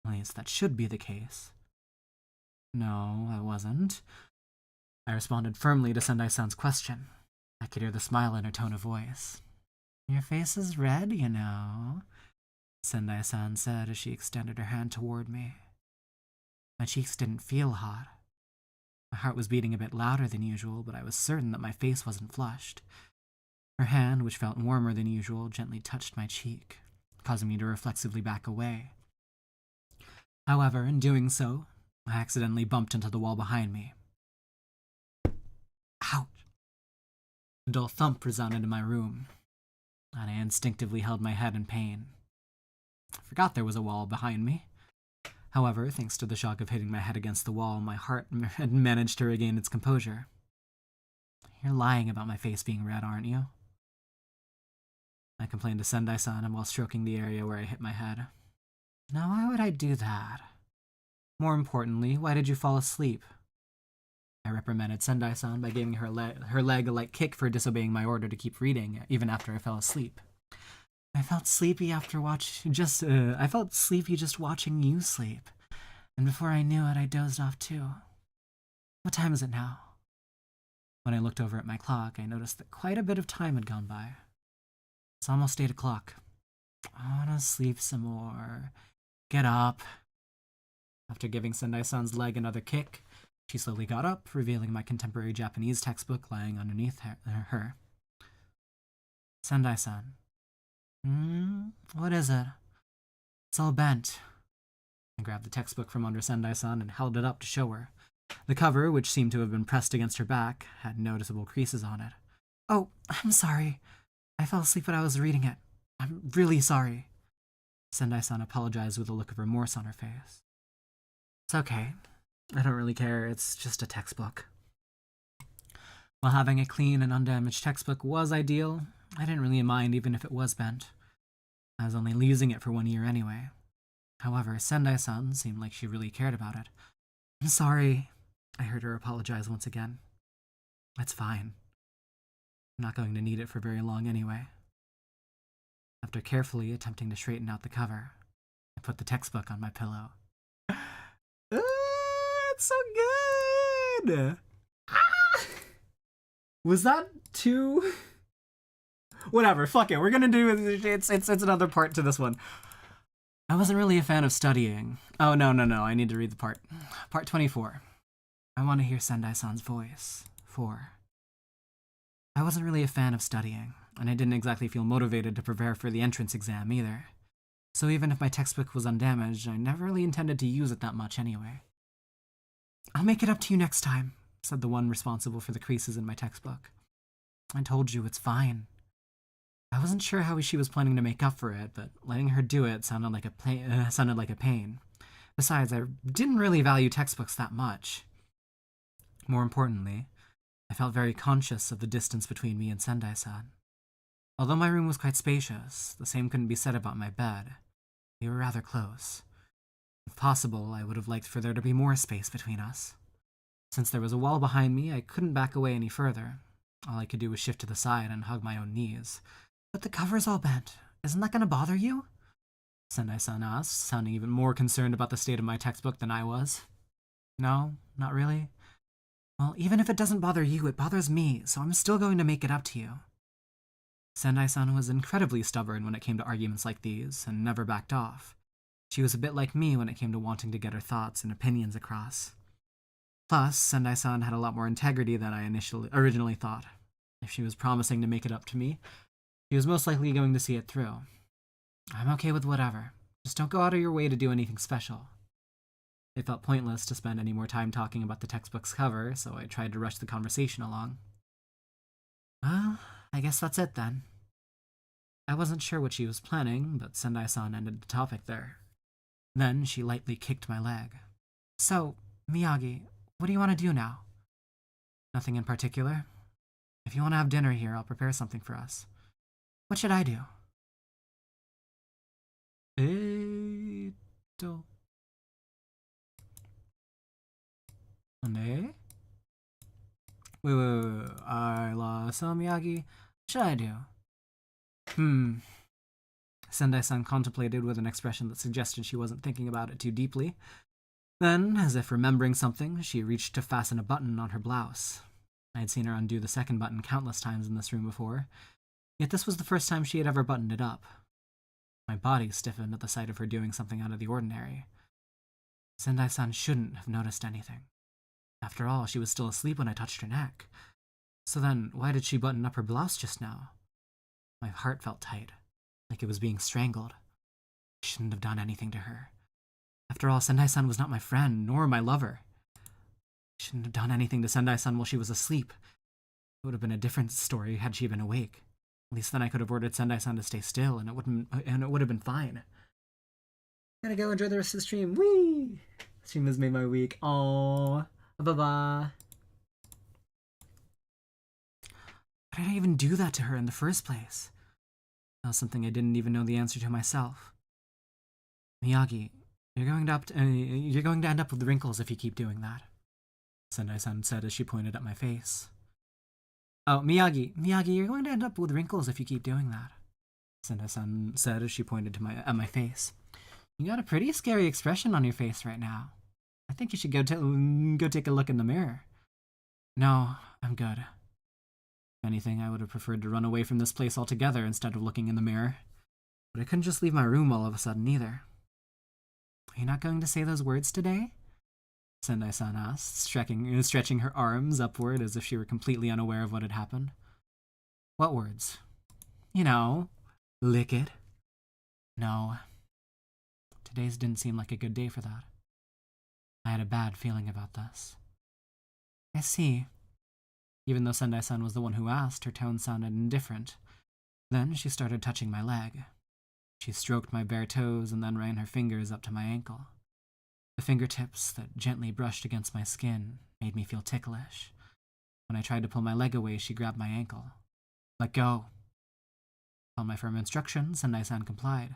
At least that should be the case. No, I wasn't. I responded firmly to Sendai-san's question. I could hear the smile in her tone of voice. Your face is red, you know, Sendai-san said as she extended her hand toward me. My cheeks didn't feel hot. My heart was beating a bit louder than usual, but I was certain that my face wasn't flushed. Her hand, which felt warmer than usual, gently touched my cheek, causing me to reflexively back away. However, in doing so, I accidentally bumped into the wall behind me. Ouch! A dull thump resounded in my room, and I instinctively held my head in pain. I forgot there was a wall behind me. However, thanks to the shock of hitting my head against the wall, my heart had managed to regain its composure. You're lying about my face being red, aren't you? I complained to Sendai-san while stroking the area where I hit my head. Now, why would I do that? More importantly, why did you fall asleep? I reprimanded Sendai-san by giving her leg a light kick for disobeying my order to keep reading, even after I fell asleep. I felt sleepy just watching you sleep. And before I knew it, I dozed off too. What time is it now? When I looked over at my clock, I noticed that quite a bit of time had gone by. It's almost 8 o'clock. I want to sleep some more. Get up. After giving Sendai-san's leg another kick, she slowly got up, revealing my contemporary Japanese textbook lying underneath her. Sendai-san. What is it? It's all bent. I grabbed the textbook from under Sendai-san and held it up to show her. The cover, which seemed to have been pressed against her back, had noticeable creases on it. Oh, I'm sorry. I fell asleep when I was reading it. I'm really sorry. Sendai-san apologized with a look of remorse on her face. It's okay. I don't really care. It's just a textbook. While having a clean and undamaged textbook was ideal, I didn't really mind even if it was bent. I was only using it for 1 year anyway. However, Sendai-san seemed like she really cared about it. I'm sorry. I heard her apologize once again. It's fine. I'm not going to need it for very long anyway. After carefully attempting to straighten out the cover, I put the textbook on my pillow. It's so good! Was that too... Whatever, fuck it. We're gonna do it's another part to this one. I wasn't really a fan of studying. Oh, no. I need to read the part. Part 24. I want to hear Sendai-san's voice. 4. I wasn't really a fan of studying, and I didn't exactly feel motivated to prepare for the entrance exam either. So even if my textbook was undamaged, I never really intended to use it that much anyway. I'll make it up to you next time, said the one responsible for the creases in my textbook. I told you, it's fine. I wasn't sure how she was planning to make up for it, but letting her do it sounded like a pain. Besides, I didn't really value textbooks that much. More importantly, I felt very conscious of the distance between me and Sendai-san. Although my room was quite spacious, the same couldn't be said about my bed. We were rather close. If possible, I would have liked for there to be more space between us. Since there was a wall behind me, I couldn't back away any further. All I could do was shift to the side and hug my own knees. But the cover's all bent. Isn't that going to bother you? Sendai-san asked, sounding even more concerned about the state of my textbook than I was. No, not really. Well, even if it doesn't bother you, it bothers me, so I'm still going to make it up to you. Sendai-san was incredibly stubborn when it came to arguments like these, and never backed off. She was a bit like me when it came to wanting to get her thoughts and opinions across. Plus, Sendai-san had a lot more integrity than I originally thought. If she was promising to make it up to me, she was most likely going to see it through. I'm okay with whatever. Just don't go out of your way to do anything special. It felt pointless to spend any more time talking about the textbook's cover, so I tried to rush the conversation along. Well, I guess that's it then. I wasn't sure what she was planning, but Sendai-san ended the topic there. Then she lightly kicked my leg. So, Miyagi, what do you want to do now? Nothing in particular. If you want to have dinner here, I'll prepare something for us. What should I do? Wait. I lost Miyagi. What should I do? Sendai-san contemplated with an expression that suggested she wasn't thinking about it too deeply. Then, as if remembering something, she reached to fasten a button on her blouse. I had seen her undo the second button countless times in this room before, yet this was the first time she had ever buttoned it up. My body stiffened at the sight of her doing something out of the ordinary. Sendai-san shouldn't have noticed anything. After all, she was still asleep when I touched her neck. So then, why did she button up her blouse just now? My heart felt tight, like it was being strangled. I shouldn't have done anything to her. After all, Sendai-san was not my friend, nor my lover. I shouldn't have done anything to Sendai-san while she was asleep. It would have been a different story had she been awake. At least then I could have ordered Sendai-san to stay still, and it would have been fine. Gotta go enjoy the rest of the stream. Whee! Stream has made my week. Aww. Bye-bye. Why did I even do that to her in the first place? That was something I didn't even know the answer to myself. Miyagi, you're going to end up with wrinkles if you keep doing that, Sendai-san said as she pointed at my face. Oh, Miyagi, you're going to end up with wrinkles if you keep doing that, Sendai-san said as she pointed at my face. You got a pretty scary expression on your face right now. I think you should go take a look in the mirror. No, I'm good. If anything, I would have preferred to run away from this place altogether instead of looking in the mirror. But I couldn't just leave my room all of a sudden either. Are you not going to say those words today? Sendai-san asked, stretching her arms upward as if she were completely unaware of what had happened. What words? You know, lick it. No. Today's didn't seem like a good day for that. I had a bad feeling about this. I see. Even though Sendai-san was the one who asked, her tone sounded indifferent. Then she started touching my leg. She stroked my bare toes and then ran her fingers up to my ankle. The fingertips that gently brushed against my skin made me feel ticklish. When I tried to pull my leg away, she grabbed my ankle. Let go. On my firm instructions, Sendai-san complied.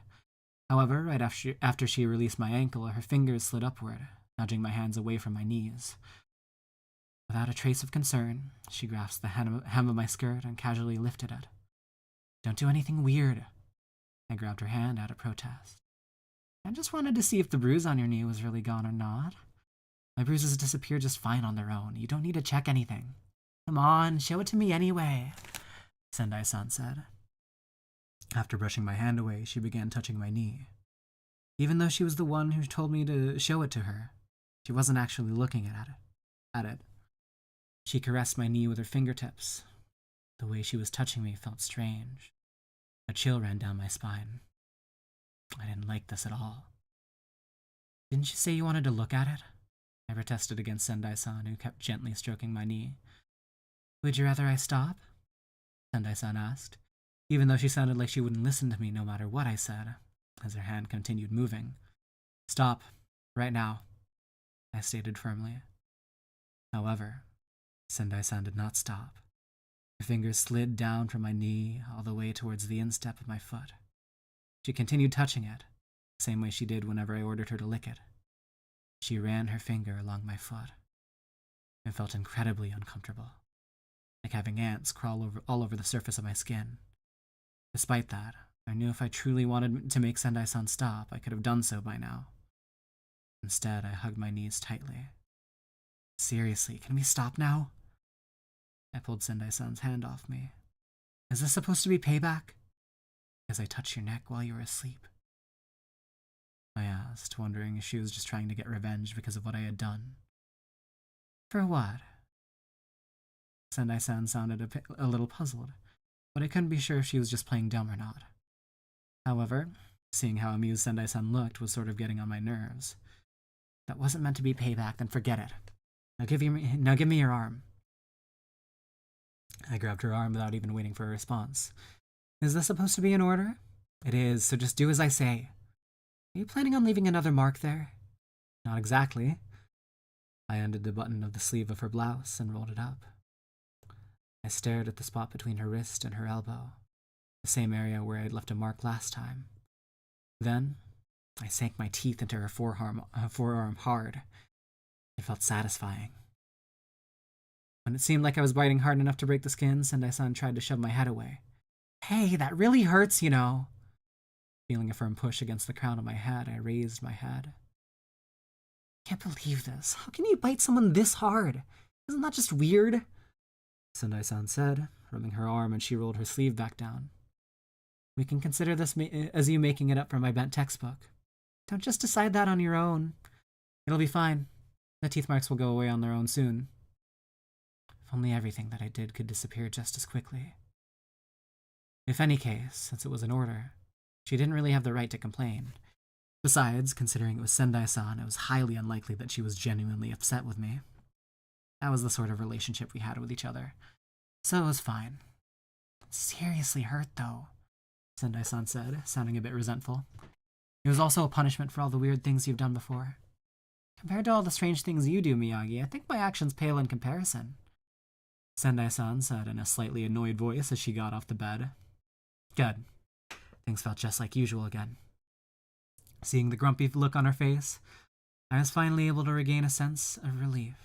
However, right after she released my ankle, her fingers slid upward, nudging my hands away from my knees. Without a trace of concern, she grasped the hem of my skirt and casually lifted it. Don't do anything weird. I grabbed her hand out of protest. I just wanted to see if the bruise on your knee was really gone or not. My bruises disappear just fine on their own. You don't need to check anything. Come on, show it to me anyway, Sendai-san said. After brushing my hand away, she began touching my knee. Even though she was the one who told me to show it to her, she wasn't actually looking at it. She caressed my knee with her fingertips. The way she was touching me felt strange. A chill ran down my spine. I didn't like this at all. Didn't you say you wanted to look at it? I protested against Sendai-san, who kept gently stroking my knee. Would you rather I stop? Sendai-san asked, even though she sounded like she wouldn't listen to me no matter what I said, as her hand continued moving. Stop, right now, I stated firmly. However, Sendai-san did not stop. Her fingers slid down from my knee all the way towards the instep of my foot. She continued touching it, the same way she did whenever I ordered her to lick it. She ran her finger along my foot. It felt incredibly uncomfortable, like having ants crawl all over the surface of my skin. Despite that, I knew if I truly wanted to make Sendai-san stop, I could have done so by now. Instead, I hugged my knees tightly. Seriously, can we stop now? I pulled Sendai-san's hand off me. Is this supposed to be payback? Because I touched your neck while you were asleep. I asked, wondering if she was just trying to get revenge because of what I had done. For what? Sendai-san sounded a little puzzled, but I couldn't be sure if she was just playing dumb or not. However, seeing how amused Sendai-san looked was sort of getting on my nerves. That wasn't meant to be payback, then forget it. Now give me your arm. I grabbed her arm without even waiting for a response. Is this supposed to be an order? It is, so just do as I say. Are you planning on leaving another mark there? Not exactly. I undid the button of the sleeve of her blouse and rolled it up. I stared at the spot between her wrist and her elbow, the same area where I had left a mark last time. Then, I sank my teeth into her forearm hard. It felt satisfying. When it seemed like I was biting hard enough to break the skin, Sendai-san tried to shove my head away. Hey, that really hurts, you know. Feeling a firm push against the crown of my head, I raised my head. I can't believe this. How can you bite someone this hard? Isn't that just weird? Sendai-san said, rubbing her arm, and she rolled her sleeve back down. We can consider this as you making it up for my bent textbook. Don't just decide that on your own. It'll be fine. The teeth marks will go away on their own soon. If only everything that I did could disappear just as quickly. If any case, since it was an order, she didn't really have the right to complain. Besides, considering it was Sendai-san, it was highly unlikely that she was genuinely upset with me. That was the sort of relationship we had with each other. So it was fine. Seriously hurt, though, Sendai-san said, sounding a bit resentful. It was also a punishment for all the weird things you've done before. Compared to all the strange things you do, Miyagi, I think my actions pale in comparison. Sendai-san said in a slightly annoyed voice as she got off the bed. Good. Things felt just like usual again. Seeing the grumpy look on her face, I was finally able to regain a sense of relief.